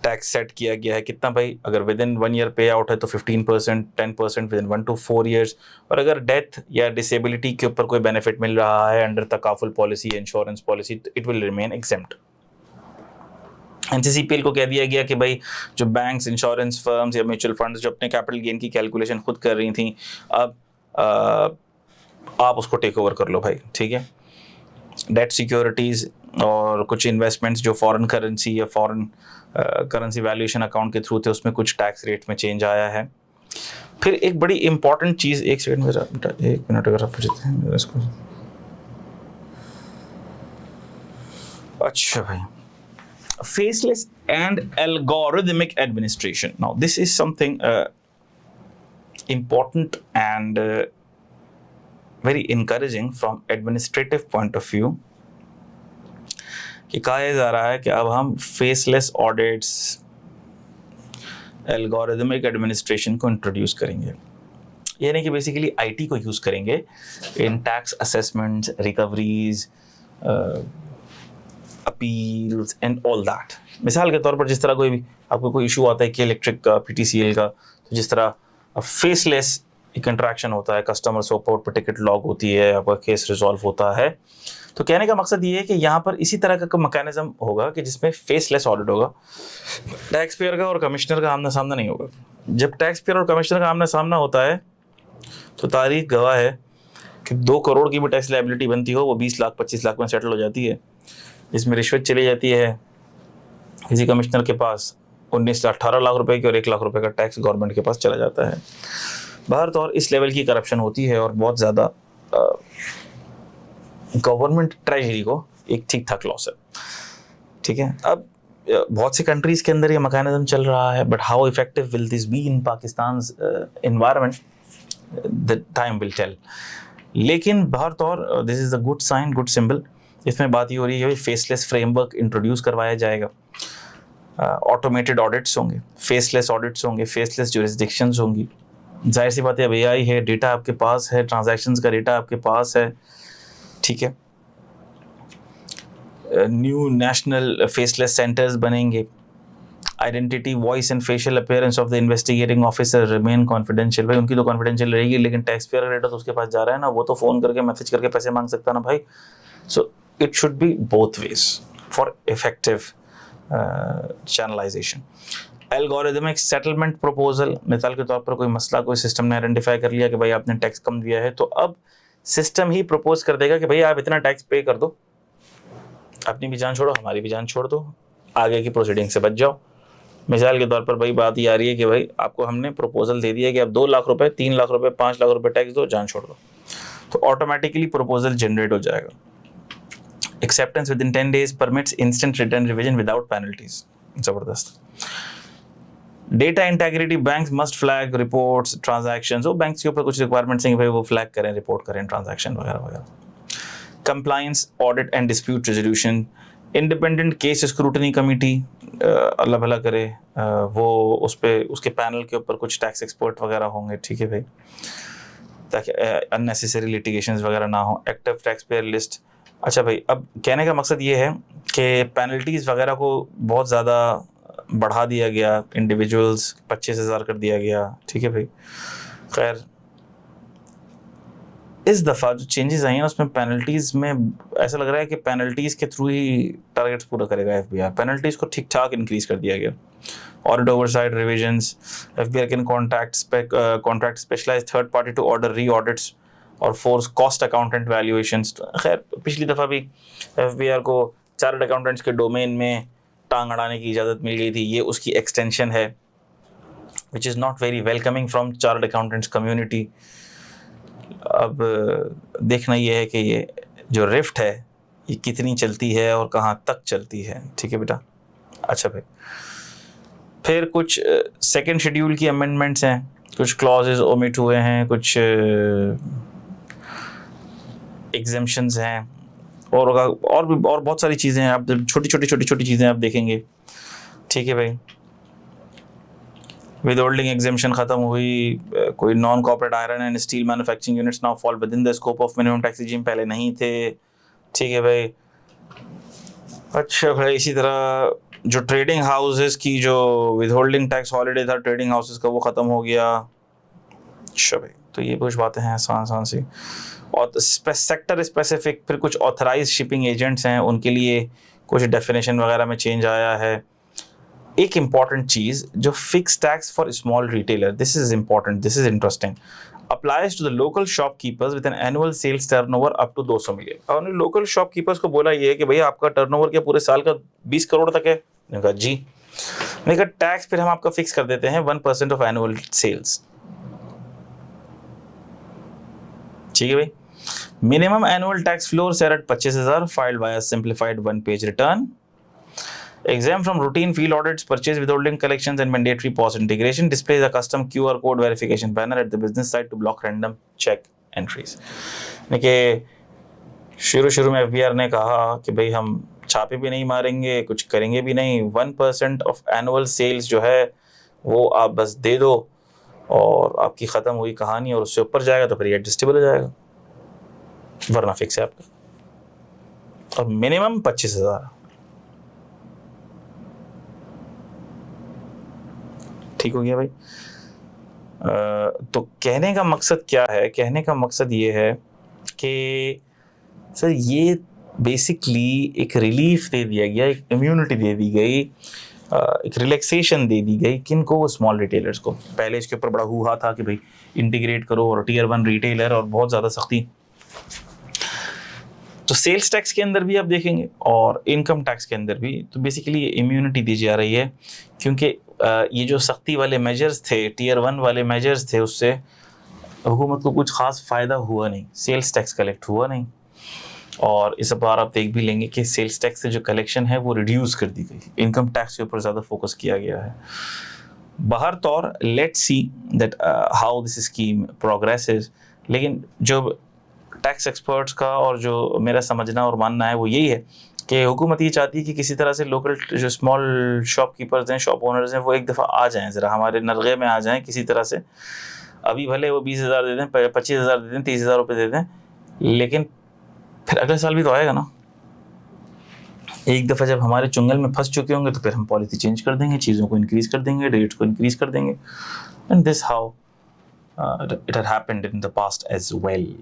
टैक्स सेट किया गया है। कितना भाई, अगर विद इन 1 ईयर पे आउट है तो 15%, 10% विद इन 1 to 4 years, और अगर डेथ या डिसेबिलिटी के ऊपर कोई बेनिफिट मिल रहा है under takaful policy, insurance policy, तो it will remain exempt. NCCPL को कह दिया गया कि भाई जो बैंक्स, इंश्योरेंस फर्म्स या म्यूचुअल फंड्स जो अपने कैपिटल गेन की कैलकुलेशन खुद कर रही थी, अब आप उसको टेक ओवर कर लो भाई। ठीक है, डेट सिक्योरिटीज़ और कुछ इन्वेस्टमेंट्स जो फॉरेन करेंसी या फॉरेन करेंसी वैल्यूएशन अकाउंट के थ्रू थे, उसमें कुछ टैक्स रेट में चेंज आया है। फिर एक बड़ी इंपॉर्टेंट चीज़, एक सेकंड मेरा बेटा, 1 मिनट अगर आप पूछते हैं इसको। अच्छा भाई, faceless and algorithmic administration. Now this is something important and very encouraging from administrative point of view, कि कहा जा रहा है कि अब हम फेसलेस ऑडिट्स, एल्गोरिथमिक एडमिनिस्ट्रेशन को इंट्रोड्यूस करेंगे। यानी कि बेसिकली IT को यूज़ करेंगे इन tax assessments, recoveries, appeals and all that. मिसाल के तौर पर जिस तरह कोई भी आपको कोई इशू आता है कि इलेक्ट्रिक का, PTCL का, तो जिस तरह फेसलेस एक इंटरेक्शन होता है, कस्टमर सपोर्ट पर टिकट लॉग होती है, आपका केस रिजॉल्व होता है। तो कहने का मकसद ये है कि यहाँ पर इसी तरह का मैकेनिज्म होगा कि जिसमें फेसलेस ऑडिट होगा। टैक्स पेयर का और कमिश्नर का आमना सामना नहीं होगा। जब टैक्स पेयर और कमिश्नर का आमना सामना होता है तो तारीख गवाह है कि 2 करोड़ की भी टैक्स लायबिलिटी बनती हो वो 20 लाख 25 लाख में सेटल हो जाती है, इसमें रिश्वत चली जाती है किसी कमिश्नर के पास 19 से 18 लाख रुपए की और 1 लाख रुपए का टैक्स गवर्नमेंट के पास चला जाता है। बाहर तो और इस लेवल की करप्शन होती है और बहुत ज़्यादा गवर्नमेंट ट्रेजरी को एक ठीक ठाक लॉस है। ठीक है, अब बहुत सी कंट्रीज के अंदर ये मैकेनिज्म चल रहा है, but how effective will this be in Pakistan environment, the time will tell. लेकिन बाहर तो और this is a good sign, good symbol. इसमें बात ये हो रही है कि फेसलेस फ्रेमवर्क इंट्रोड्यूस करवाया जाएगा, ऑटोमेटेड ऑडिट्स होंगे, फेसलेस ऑडिट्स होंगे, फेसलेस जुरिस्डिक्शंस होंगी। जाहिर सी बात है, अब AI है, डेटा आपके पास है, ट्रांजैक्शंस का डेटा आपके पास है। ठीक है, न्यू नेशनल फेसलेस सेंटर्स बनेंगे, identity, voice and facial appearance of the investigating officer remain confidential. भाई उनकी तो कॉन्फिडेंशियल रहेगी, लेकिन टैक्स पेयर का डेटा तो उसके पास जा रहा है ना, वो तो फ़ोन करके मैसेज करके पैसे मांग सकता है ना भाई। So it should be both ways for effective channelisation. Algorithmic settlement proposal, मिसाल के तौर पर कोई मसला कोई सिस्टम ने आइडेंटिफाई कर लिया कि भाई आपने टैक्स कम दिया है, तो अब सिस्टम ही प्रपोज कर देगा कि भाई आप इतना टैक्स पे कर दो, अपनी भी जान छोड़ो हमारी भी जान छोड़ दो, आगे की प्रोसीडिंग से बच जाओ। मिसाल के तौर पर भाई बात ये आ रही है कि भाई आपको हमने प्रपोजल दे दिया कि आप 2 लाख रुपए, 3 लाख रुपए, 5 लाख रुपए टैक्स दो, जान छोड़ दो, तो ऑटोमेटिकली प्रपोजल जनरेट हो जाएगा। Acceptance within 10 days permits instant return revision without penalties. जबरदस्त। Data integrity, banks must flag reports transactions. वो बैंक्स के ऊपर कुछ रिक्वायरमेंट्स हैं कि भाई वो फ्लैग करें, रिपोर्ट करें ट्रांजैक्शन वगैरह वगैरह। Compliance, audit and dispute resolution, independent case scrutiny committee अल्लाह भला करे, वो उस पर उसके पैनल के ऊपर कुछ टैक्स एक्सपर्ट वगैरह होंगे। ठीक है भाई, ताकि अननेसेसरी लिटिगेशंस वगैरह ना हो। Active tax payer list. अच्छा भाई, अब कहने का मकसद ये है कि पेनल्टीज़ वगैरह को बहुत ज़्यादा बढ़ा दिया गया, इंडिविजुअल्स 25,000 कर दिया गया। ठीक है भाई, खैर इस दफ़ा जो चेंजेस आई हैं उसमें पेनल्टीज़ में ऐसा लग रहा है कि पेनल्टीज़ के थ्रू ही टारगेट्स पूरा करेगा FBI। पेनल्टीज़ को ठीक ठाक इंक्रीज कर दिया गया। Audit oversight revisions, FBI can contract specialized third party to order re audits और फोर्स कॉस्ट अकाउंटेंट वैल्यूएशंस। खैर पिछली दफ़ा भी FBI को चार्टर्ड अकाउंटेंट्स के डोमेन में टांग अड़ाने की इजाज़त मिल गई थी, ये उसकी एक्सटेंशन है, which is not very welcoming from chartered accountants community. अब देखना ये है कि ये जो रिफ्ट है ये कितनी चलती है और कहाँ तक चलती है। ठीक है बेटा। अच्छा भाई, फिर कुछ सेकंड शेड्यूल की अमेंडमेंट्स हैं, कुछ क्लॉजेस ओमिट हुए हैं, कुछ एग्जेम्पशंस हैं और भी और बहुत सारी चीज़ें हैं। आप छोटी छोटी चीज़ें आप देखेंगे। ठीक है भाई, विद होल्डिंग एग्जेम्पशन खत्म हुई, कोई non corporate iron and steel manufacturing units now fall with in the scope of minimum tax regime, पहले नहीं थे। ठीक है भाई। अच्छा भाई, इसी तरह जो ट्रेडिंग हाउसेस की जो विद होल्डिंग टैक्स हॉलीडे था ट्रेडिंग हाउसेस का, वो ख़त्म हो गया। अच्छा भाई, तो ये कुछ बातें हैं आसान सी। और सेक्टर स्पेसिफिक फिर कुछ ऑथराइज शिपिंग एजेंट्स हैं, उनके लिए कुछ डेफिनेशन वगैरह में चेंज आया है। एक इम्पॉर्टेंट चीज़ जो fix tax for small retailer, this is important, this is interesting, applies to the local shopkeepers with an annual sales turnover up to 200 million. और उन्होंने लोकल शॉपकीपर्स को बोला ये है कि भैया आपका टर्नओवर क्या पूरे साल का 20 करोड़ तक है? मैंने कहा जी। मैंने कहा टैक्स फिर हम आपका फिक्स कर देते हैं 1% ऑफ एनुअल सेल्स। ठीक है भाई। Minimum annual tax floor set at 25,000 filed via simplified 1-page return. Exempt from routine field audits, purchase withholding collections and mandatory POS integration. Displays a custom QR code verification banner at the business site to block random check entries. देखिए शुरू में FBR ने कहा कि भाई हम छापे भी नहीं मारेंगे, कुछ करेंगे भी नहीं, 1% ऑफ एनुअल सेल्स जो है वो आप बस दे दो और आपकी ख़त्म हुई कहानी, और उससे ऊपर जाएगा तो फिर एडजस्टेबल हो जाएगा, वरना फिक्स है आपका। और मिनिमम 25,000। ठीक हो गया भाई। तो कहने का मकसद क्या है? कहने का मकसद ये है कि सर ये बेसिकली एक रिलीफ दे दिया गया, एक इम्यूनिटी दे दी गई, एक रिलैक्सेशन दे दी गई। किनको? वो स्मॉल रिटेलर्स को। पहले इसके ऊपर बड़ा हुआ था कि भाई इंटीग्रेट करो और Tier 1 रिटेलर और बहुत ज़्यादा सख्ती तो सेल्स टैक्स के अंदर भी आप देखेंगे और इनकम टैक्स के अंदर भी, तो बेसिकली ये इम्यूनिटी दी जा रही है, क्योंकि ये जो सख्ती वाले मेजर्स थे, टीयर 1 वाले मेजर्स थे, उससे हुकूमत को कुछ ख़ास फ़ायदा हुआ नहीं, सेल्स टैक्स कलेक्ट हुआ नहीं। और इस बार आप देख भी लेंगे कि सेल्स टैक्स से जो कलेक्शन है वो रिड्यूस कर दी गई, इनकम टैक्स के ऊपर ज़्यादा फोकस किया गया है। बाहर तौर let's see that how this scheme progresses, लेकिन जो टैक्स एक्सपर्ट्स का और जो मेरा समझना और मानना है वो यही है कि हुकूमत ये चाहती है कि किसी तरह से लोकल जो स्मॉल शॉपकीपर्स हैं, शॉप ओनर्स हैं, वो एक दफ़ा आ जाएं, ज़रा हमारे नरगे में आ जाएं किसी तरह से। अभी भले वो 20,000 दे दें, 25,000 दे दें, 30,000 रुपये दे दें, लेकिन फिर अगले साल भी तो आएगा ना। एक दफ़ा जब हमारे चुंगल में फंस चुके होंगे तो फिर हम पॉलिसी चेंज कर देंगे, चीज़ों को इंक्रीज़ कर देंगे, रेट्स को इंक्रीज़ कर देंगे। And this how it had happened in the past as well.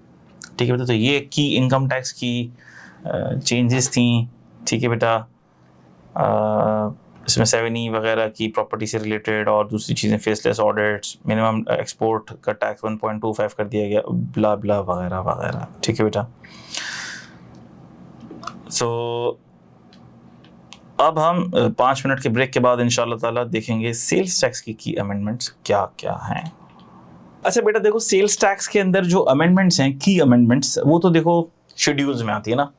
ठीक है बेटा, तो ये की इनकम टैक्स की चेंजेस थी। ठीक है बेटा, इसमें 7E वगैरह की प्रॉपर्टी से रिलेटेड और दूसरी चीज़ें, फेसलेस ऑडिट्स, मिनिमम एक्सपोर्ट का टैक्स 1.25 कर दिया गया, ब्ला ब्ला वगैरह वगैरह। ठीक है बेटा, सो अब हम 5 मिनट के ब्रेक के बाद इंशाल्लाह ताला देखेंगे सेल्स टैक्स की अमेंडमेंट्स क्या क्या हैं। अच्छा बेटा देखो, सेल्स टैक्स के अंदर जो अमेंडमेंट्स हैं, की अमेंडमेंट्स, वो तो देखो शेड्यूल्स में आती है ना।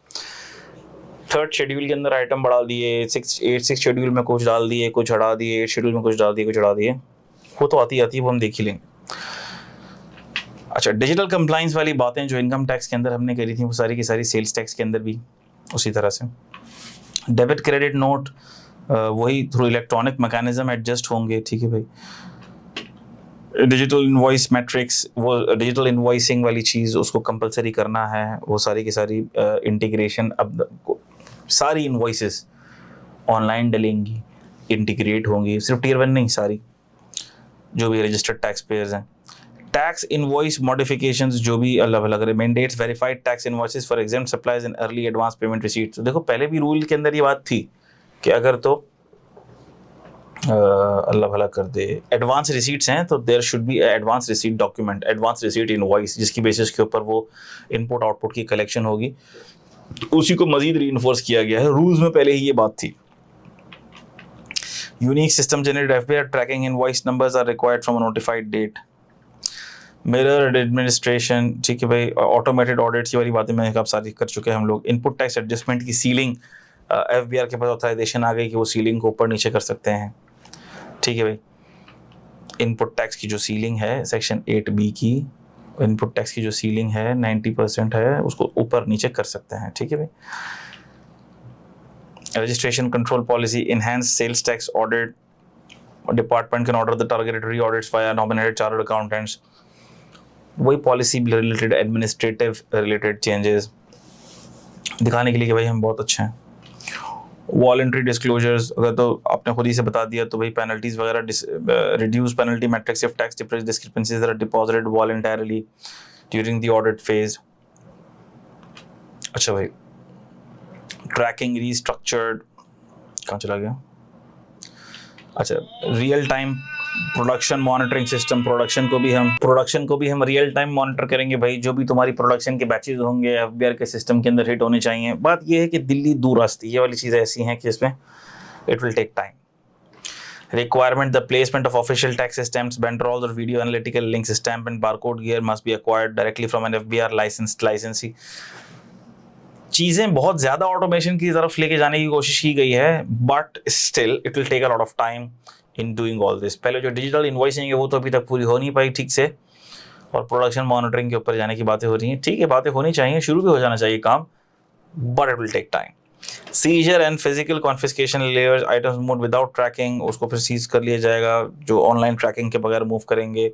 3rd शेड्यूल के अंदर आइटम बढ़ा दिए, 6 शेड्यूल में कुछ डाल दिए, कुछ हटा दिए, 8 शेड्यूल में कुछ डाल दिए, कुछ हटा दिए, वो तो आती है, वो हम देख ही लेंगे। अच्छा, डिजिटल कंप्लाइंस वाली बातें जो इनकम टैक्स के अंदर हमने करी थी, वो सारी की सारी सेल्स टैक्स के अंदर भी उसी तरह से। डेबिट क्रेडिट नोट वही थ्रू इलेक्ट्रॉनिक मैकेनिज्म एडजस्ट होंगे। ठीक है भाई, डिजिटल इनवॉइस मैट्रिक्स, वो डिजिटल इनवॉइसिंग वाली चीज़, उसको कंपलसरी करना है, वो सारी की सारी इंटीग्रेशन, अब सारी इनवॉइसेस ऑनलाइन डलेंगी, इंटीग्रेट होंगी, सिर्फ टीयर 1 नहीं, सारी जो भी रजिस्टर्ड टैक्स पेयर्स हैं। टैक्स इनवॉइस मॉडिफिकेशंस जो भी अलग अलग, mandates verified tax invoices for exempt supplies in early advance payment receipt. तो देखो पहले भी रूल के अंदर ये बात थी कि अगर तो अल्लाह भला कर दे एडवांस रिसीट्स हैं तो there should be advance receipt document, advance receipt invoice, जिसकी बेसिस के ऊपर वो इनपुट आउटपुट की कलेक्शन होगी। उसी को मजीद रीइंफोर्स किया गया है, रूल्स में पहले ही ये बात थी। Unique system generated FBR tracking invoice numbers are required from a notified date. Mirror administration, ठीक है भाई, ऑटोमेटेड ऑडिट्स वाली बातें मैंने कहा सारी कर चुके हैं हम लोग। इनपुट टैक्स एडजस्टमेंट की सीलिंग, एफबीआर के पास ऑथराइजेशन आ गई कि वो सीलिंग को ऊपर नीचे कर सकते हैं। ठीक है भाई, इनपुट टैक्स की जो सीलिंग है सेक्शन 8B की, इनपुट टैक्स की जो सीलिंग है 90% है, उसको ऊपर नीचे कर सकते हैं। ठीक है भाई, registration control policy, enhance sales tax audit, department can order the targeted re-audits via nominated chartered accountants. वही policy related, administrative related changes दिखाने के लिए कि भाई हम बहुत अच्छे हैं। वॉलंटरी डिस्क्लोजर्स, अगर तो आपने खुद ही से बता दिया तो भाई पेनल्टीज वगैरह, reduce penalty matrix if tax discrepancies are deposited voluntarily during the audit phase. अच्छा भाई, ट्रैकिंग रीस्ट्रक्चर्ड, कहाँ चला गया? अच्छा, real time production monitoring system, production को भी हम रियल टाइम मॉनिटर करेंगे भाई। जो भी तुम्हारी प्रोडक्शन के बैचेज होंगे एफबीआर के सिस्टम के अंदर हिट होने चाहिए। बात यह है कि दिल्ली दूर रास्ती, ये वाली चीज़ें ऐसी हैं कि इसमें it will take time. Requirement, the placement of official tax stamps, banderoles और video analytical links stamp and barcode gear must be acquired directly from an FBR licensed licensee. चीज़ें बहुत ज़्यादा ऑटोमेशन की तरफ लेके जाने की कोशिश की गई है, but still it will take a lot of time in doing all this. पहले जो डिजिटल इनवॉइसिंग है वो तो अभी तक पूरी हो नहीं पाई ठीक से, और प्रोडक्शन मॉनिटरिंग के ऊपर जाने की बातें हो रही हैं। ठीक है, बातें होनी चाहिए, शुरू भी हो जाना चाहिए काम, but it will take time. Seizure and physical confiscation layers, items move without tracking, उसको फिर सीज कर लिया जाएगा जो ऑनलाइन ट्रैकिंग के बगैर मूव करेंगे।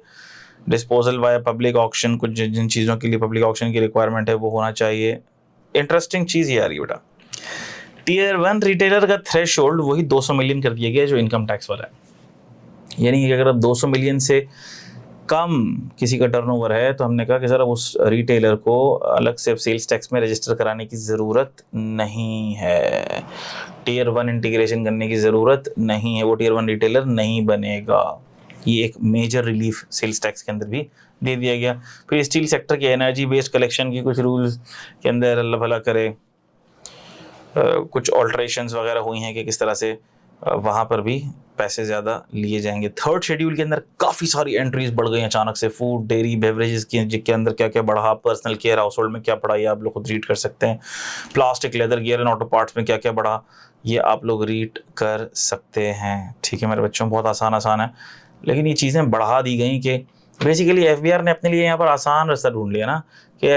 डिस्पोजल वाया पब्लिक ऑक्शन, कुछ जिन चीज़ों के लिए पब्लिक ऑक्शन की रिक्वायरमेंट है वो होना चाहिए। इंटरेस्टिंग चीज़ ये आ रही है बेटा, टीयर 1 रिटेलर का थ्रेशोल्ड वही 200 मिलियन कर दिया गया जो इनकम टैक्स वाला है। यानी कि अगर अब 200 मिलियन से कम किसी का टर्नओवर है तो हमने कहा कि सर अब उस रिटेलर को अलग से सेल्स टैक्स में रजिस्टर कराने की ज़रूरत नहीं है, टीयर 1 इंटीग्रेशन करने की ज़रूरत नहीं है, वो टीयर 1 रिटेलर नहीं बनेगा। ये एक मेजर रिलीफ सेल्स टैक्स के अंदर भी दे दिया गया। फिर स्टील सेक्टर के एनर्जी बेस्ड कलेक्शन की कुछ रूल्स के अंदर अल्लाह भला करे कुछ ऑल्ट्रेशंस वगैरह हुई हैं कि किस तरह से वहाँ पर भी पैसे ज़्यादा लिए जाएंगे। थर्ड शेड्यूल के अंदर काफ़ी सारी एंट्रीज बढ़ गई अचानक से। फूड, डेयरी, बेवरेजेस के अंदर क्या क्या बढ़ा, पर्सनल केयर, हाउस होल्ड में क्या बढ़ा, ये आप लोग खुद रीड कर सकते हैं। Plastic, leather, gear and auto parts में क्या क्या बढ़ा, ये आप लोग रीड कर सकते हैं। ठीक है मेरे बच्चों, बहुत आसान है, लेकिन ये चीज़ें बढ़ा दी गई कि बेसिकली एफबीआर ने अपने लिए यहाँ पर आसान रास्ता ढूंढ लिया ना कि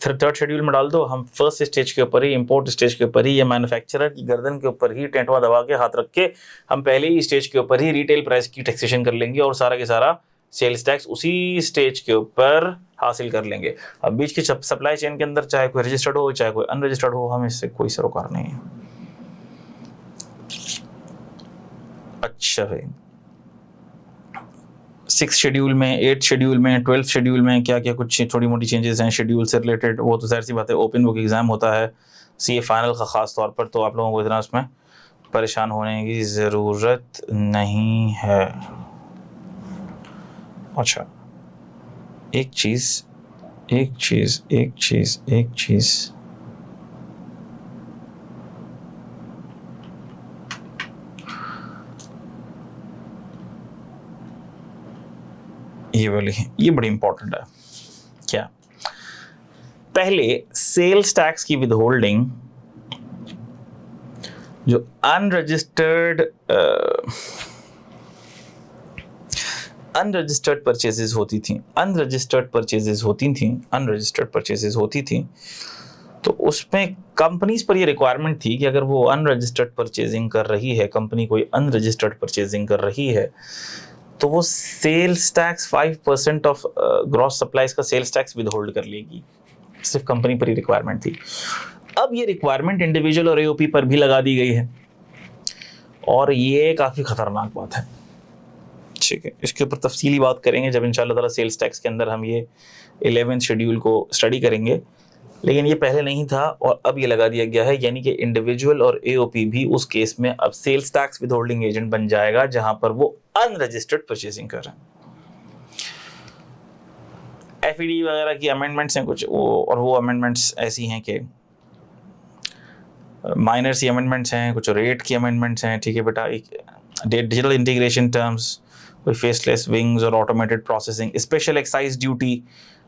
थर्ड शेड्यूल में डाल दो, हम फर्स्ट स्टेज के ऊपर ही, इंपोर्ट स्टेज के ऊपर ही, या मैन्युफैक्चरर की गर्दन के ऊपर ही टेंटवा दबा के हाथ रख के हम पहले ही स्टेज के ऊपर ही रिटेल प्राइस की टैक्सेशन कर लेंगे और सारा के सारा सेल्स टैक्स उसी स्टेज के ऊपर हासिल कर लेंगे। अब बीच की सप्लाई चेन के अंदर चाहे कोई रजिस्टर्ड हो चाहे कोई अनरजिस्टर्ड हो, हमें इससे कोई सरोकार नहीं है। अच्छा भाई, 6 शेड्यूल में, 8 शेड्यूल में, 12 शेड्यूल में क्या क्या कुछ छोटी मोटी चेंजेस हैं शेड्यूल से रिलेटेड, वो तो जाहिर सी बात है ओपन बुक एग्ज़ाम होता है सीए फाइनल का ख़ास तौर पर, तो आप लोगों को इतना उसमें परेशान होने की ज़रूरत नहीं है। अच्छा, एक चीज़ ये वाली, ये बड़ी इंपॉर्टेंट है। क्या? पहले सेल्स टैक्स की विदहोल्डिंग जो अनरजिस्टर्ड परचेजेस होती थी, तो उसमें कंपनीज पर ये रिक्वायरमेंट थी कि अगर वो अनरजिस्टर्ड परचेजिंग कर रही है, कंपनी कोई अनरजिस्टर्ड परचेजिंग कर रही है, तो वो sales tax 5% of gross supplies का सेल्स टैक्स विदहोल्ड कर लेगी। सिर्फ कंपनी पर ही रिक्वायरमेंट थी। अब ये रिक्वायरमेंट इंडिविजुअल और एओपी पर भी लगा दी गई है, और ये काफ़ी खतरनाक बात है। ठीक है, इसके ऊपर तफसीली बात करेंगे जब इंशाल्लाह ताला सेल्स टैक्स के अंदर हम ये 11th शेड्यूल को स्टडी करेंगे, लेकिन ये पहले नहीं था और अब ये लगा दिया गया है, यानी कि इंडिविजुअल और एओपी भी उस केस में अब सेल्स टैक्स विदहोल्डिंग एजेंट बन जाएगा जहां पर वो अनरजिस्टर्ड परचेजिंग कर रहे हैं। एफईडी वगैरह की अमेंडमेंट्स हैं कुछ, वो अमेंडमेंट्स ऐसी हैं कि माइनर सी अमेंडमेंट्स हैं, कुछ रेट की अमेंडमेंट्स हैं। ठीक है बेटा, एक डिजिटल इंटीग्रेशन टर्म्स, कोई फेसलेस विंग्स और automated processing, special excise duty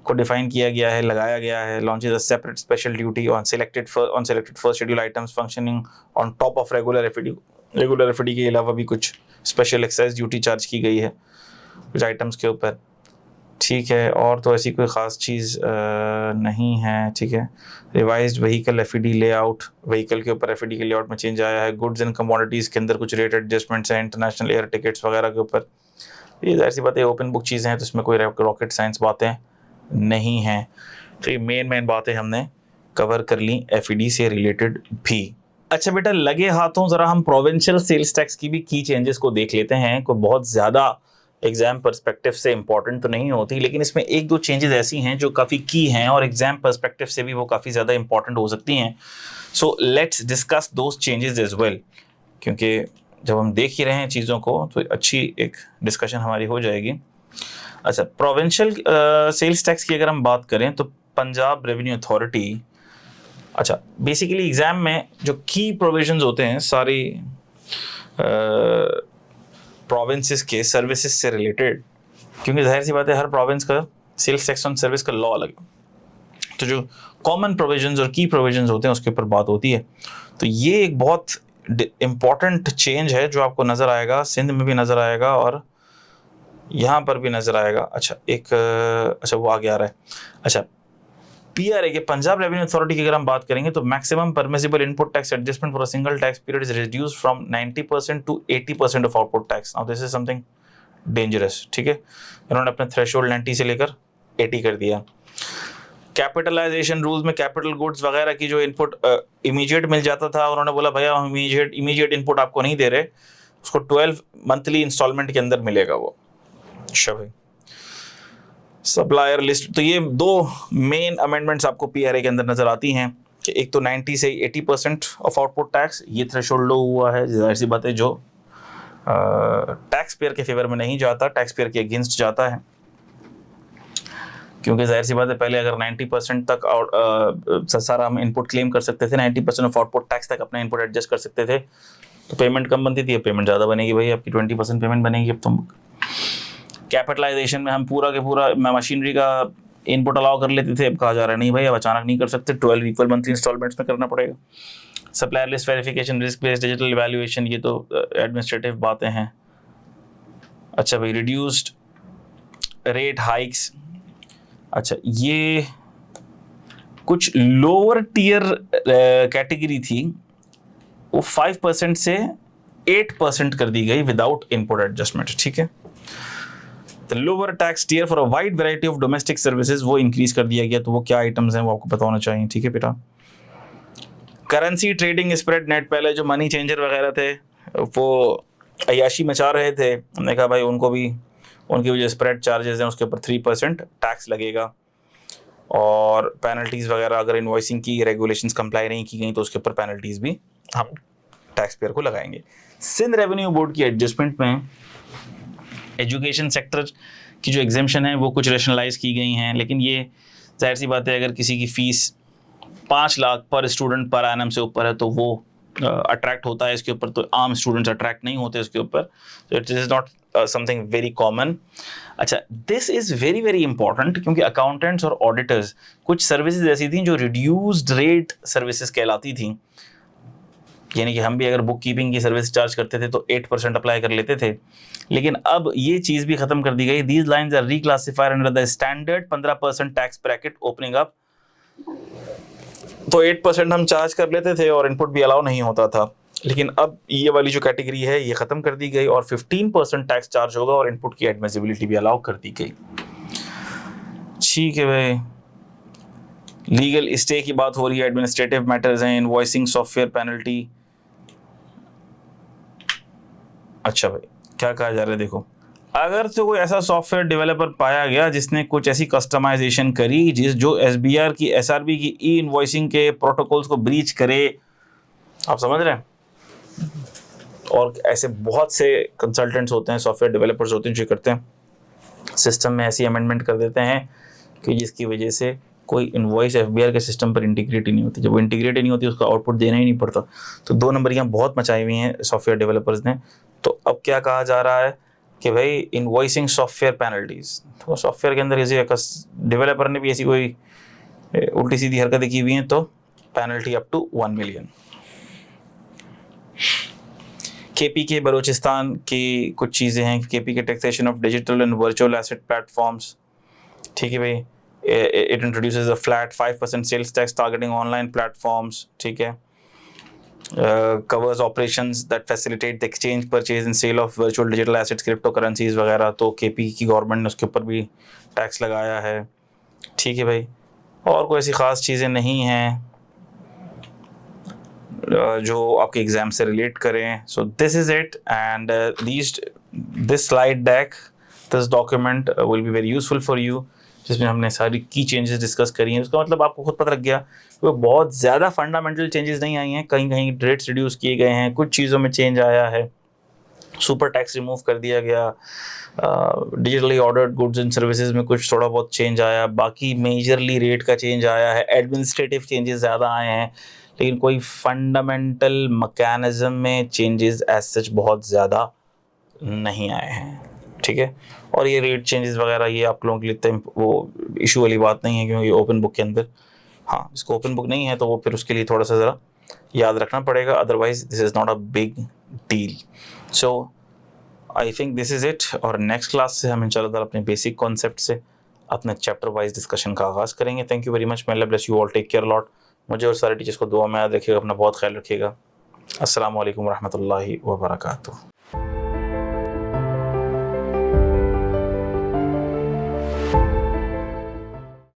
को डिफाइन किया गया है, लगाया गया है। Launches a separate special duty on selected first schedule items functioning on top of regular FED के अलावा भी कुछ स्पेशल एक्साइज ड्यूटी चार्ज की गई है कुछ आइटम्स के ऊपर। ठीक है, और तो ऐसी कोई ख़ास चीज़ नहीं है। ठीक है, revised vehicle FED layout, vehicle के ऊपर एफईडी के लेआउट में चेंज आया है। गुड्स एंड कमोडिटीज़ के अंदर कुछ रेट एडजस्टमेंट्स हैं, इंटरनेशनल एयर टिकट्स वगैरह के ऊपर। ये जाहिर सी बात है ओपन बुक चीज़ें हैं, तो इसमें कोई रॉकेट साइंस बातें नहीं हैं। तो ये मेन बातें हमने कवर कर ली एफईडी से रिलेटेड भी। अच्छा बेटा, लगे हाथों ज़रा हम प्रोविंशियल सेल्स टैक्स की भी की चेंजेस को देख लेते हैं। कोई बहुत ज़्यादा एग्जाम पर्सपेक्टिव से इंपॉर्टेंट तो नहीं होती, लेकिन इसमें एक दो चेंजेस ऐसी हैं जो काफ़ी की हैं और एग्जाम पर्सपेक्टिव से भी वो काफ़ी ज़्यादा इंपॉर्टेंट हो सकती हैं। So let's discuss those changes as well, क्योंकि जब हम देख ही रहे हैं चीज़ों को तो अच्छी एक डिस्कशन हमारी हो जाएगी। अच्छा, प्रोविंशियल सेल्स टैक्स की अगर हम बात करें तो पंजाब रेवेन्यू अथॉरिटी, अच्छा बेसिकली एग्ज़ाम में जो की प्रोविजंस होते हैं सारी प्रोविंसेस के सर्विसेज से रिलेटेड, क्योंकि जाहिर सी बात है हर प्रोविंस का सेल्स टैक्स ऑन सर्विस का लॉ अलग है, तो जो कॉमन प्रोविजंस और की प्रोविजंस होते हैं उसके ऊपर बात होती है। तो ये एक बहुत इम्पॉर्टेंट चेंज है जो आपको नज़र आएगा, सिंध में भी नज़र आएगा और यहाँ पर भी नज़र आएगा। अच्छा वो आगे आ रहा है। अच्छा, पीआरए के पंजाब रेवेन्यू अथॉरिटी की अगर हम बात करेंगे तो maximum permissible input tax adjustment for a single tax period is reduced from 90% to 80% of output tax. Now this is something dangerous. ठीक है, इन्होंने अपना थ्रेशोल्ड 90 से लेकर 80 कर दिया। कैपिटलाइजेशन रूल्स में कैपिटल गुड्स वगैरह की जो इनपुट इमीडिएट मिल जाता था, उन्होंने बोला भैया हम इमीडिएट इनपुट आपको नहीं दे रहे, उसको 12 मंथली इंस्टॉलमेंट के अंदर मिलेगा वो। अच्छा भाई, सप्लायर लिस्ट, तो ये दो मेन अमेंडमेंट्स आपको पीआरए के अंदर नजर आती हैं कि एक तो 90 से 80% ऑफ आउटपुट टैक्स, ये थ्रेशोल्ड लो हुआ है। जाहिर सी बात है जो टैक्स पेयर के फेवर में नहीं जाता, टैक्स पेयर के अगेंस्ट जाता है, क्योंकि जाहिर सी बात है पहले अगर 90% तक सारा हम इनपुट क्लेम कर सकते थे, 90% ऑफ आउटपुट टैक्स तक अपना इनपुट एडजस्ट कर सकते थे, तो पेमेंट कम बनती थी। अब पेमेंट ज़्यादा बनेगी भाई, आपकी 20% पेमेंट बनेगी। अब तुम कैपिटलाइजेशन में हम पूरा के पूरा मशीनरी का इनपुट अलाउ कर लेते थे, अब कहा जा रहा है नहीं भाई अब अचानक नहीं कर सकते, 12 इक्वल मंथली इंस्टॉलमेंट्स में करना पड़ेगा। Supplier list verification, risk based digital evaluation, ये तो एडमिनिस्ट्रेटिव बातें हैं। अच्छा भाई, रिड्यूस्ड रेट हाइक्स, अच्छा ये कुछ लोअर टियर कैटेगरी थी, वो 5% से 8% कर दी गई विदाउट इनपुट एडजस्टमेंट, ठीक है। The lower tax tier for a wide variety of domestic services, वो इंक्रीज कर दिया गया। तो वो क्या आइटम्स हैं वो आपको पता होना चाहिए, ठीक है बेटा। करेंसी ट्रेडिंग स्प्रेड नेट, पहले जो मनी चेंजर वगैरह थे वो अयाशी मचा रहे थे, हमने कहा भाई उनको भी, उनकी जो स्प्रेड चार्जेस हैं उसके ऊपर 3% टैक्स लगेगा, और पेनल्टीज़ वगैरह अगर इनवॉइसिंग की रेगुलेशंस कंप्लाई नहीं की गई तो उसके ऊपर पेनल्टीज़ भी हम टैक्स पेयर को लगाएंगे। सिंध रेवेन्यू बोर्ड की एडजस्टमेंट में एजुकेशन सेक्टर की जो एग्जेम्पशन है वो कुछ रेशनलाइज की गई हैं, लेकिन ये जाहिर सी बात है अगर किसी की फ़ीस 5 लाख पर स्टूडेंट पर एनम से ऊपर है तो वो अट्रैक्ट होता है इसके ऊपर, तो आम स्टूडेंट्स अट्रैक्ट नहीं होते इसके ऊपर, तो it is not something very common. अच्छा, this is very very important, क्योंकि अकाउंटेंट्स और ऑडिटर्स कुछ सर्विसेज ऐसी थी जो रिड्यूस्ड रेट सर्विसेज कहलाती थी, यानी कि हम भी अगर बुक कीपिंग की सर्विस चार्ज करते थे तो 8% अप्लाई कर लेते थे, लेकिन अब ये चीज़ भी ख़त्म कर दी गई। These lines are reclassified under the standard 15% tax bracket opening up, तो 8% हम चार्ज कर लेते थे और इनपुट भी अलाउ नहीं होता था, लेकिन अब ये वाली जो कैटेगरी है ये ख़त्म कर दी गई और 15% टैक्स चार्ज होगा और इनपुट की एडमिसिबिलिटी भी अलाउ कर दी गई। ठीक है भाई, लीगल स्टे की बात हो रही है, एडमिनिस्ट्रेटिव मैटर्स हैं, इनवॉइसिंग सॉफ्टवेयर पेनल्टी। अच्छा भाई, क्या कहा जा रहा है, देखो अगर तो कोई ऐसा सॉफ्टवेयर डेवलपर पाया गया जिसने कुछ ऐसी कस्टमाइजेशन करी जो SBR की SRB की ई इनवॉइसिंग के प्रोटोकॉल्स को ब्रीच करे, आप समझ रहे हैं, और ऐसे बहुत से कंसल्टेंट्स होते हैं, सॉफ्टवेयर डेवलपर्स होते हैं जो करते हैं सिस्टम में ऐसी अमेंडमेंट कर देते हैं कि जिसकी वजह से कोई इनवॉइस FBR के सिस्टम पर इंटीग्रेट ही नहीं होती। जब वो इंटीग्रेट ही नहीं होती उसका आउटपुट देना ही नहीं पड़ता, तो 2 नंबरियाँ बहुत मचाई हुई हैं सॉफ्टवेयर डेवलपर्स ने। तो अब क्या कहा जा रहा है कि भाई इनवॉइसिंग सॉफ्टवेयर पेनल्टीज़, तो सॉफ्टवेयर के अंदर किसी डेवलपर ने भी ऐसी कोई उल्टी सीधी हरकतें की हुई हैं तो penalty up to 1 million. KPK Balochistan की कुछ चीज़ें हैं, KPK taxation of digital and virtual asset platforms, ठीक है भाई, it introduces a flat 5% sales tax targeting online platforms, ठीक है, covers operations that facilitate the exchange, purchase and sale of virtual digital assets, cryptocurrencies वगैरह, तो KP की government ने उसके ऊपर भी टैक्स लगाया है, ठीक है भाई। और कोई ऐसी ख़ास चीज़ें नहीं हैं जो आपके एग्ज़ाम से रिलेट करें। So this is it, and this slide deck, this document will be very useful for you, जिसमें हमने सारी की चेंजेस डिस्कस करी हैं। उसका मतलब आपको खुद पता लग गया कि बहुत ज़्यादा फंडामेंटल चेंजेस नहीं आई हैं, कहीं कहीं रेट्स रिड्यूस किए गए हैं, कुछ चीज़ों में चेंज आया है, सुपर टैक्स रिमूव कर दिया गया, digitally ordered goods and services में कुछ थोड़ा बहुत चेंज आया, बाकी मेजरली रेट का चेंज आया है, एडमिनिस्ट्रेटिव चेंजेस ज़्यादा आए हैं, लेकिन कोई फंडामेंटल मैकेनिज्म में चेंजेस एज सच बहुत ज़्यादा नहीं आए हैं, ठीक है। और ये रेट चेंजेस वगैरह ये आप लोगों के लिए इतने वो इशू वाली बात नहीं है, क्योंकि ओपन बुक के अंदर, हाँ इसको ओपन बुक नहीं है तो वो फिर उसके लिए थोड़ा सा ज़रा याद रखना पड़ेगा, otherwise this is not a big deal. So I think this is it, और नेक्स्ट क्लास से हम इंशाल्लाह ताला अपने बेसिक कॉन्सेप्ट से अपने चैप्टर वाइज डिस्कशन का आगाज़ करेंगे। Thank you very much, may Allah bless you all, take care lot. मुझे और सारे टीचर्स को दुआ में याद रखिएगा, अपना बहुत ख्याल रखिएगा। अस्सलामु अलैकुम रहमतुल्लाहि व बरकातुहू।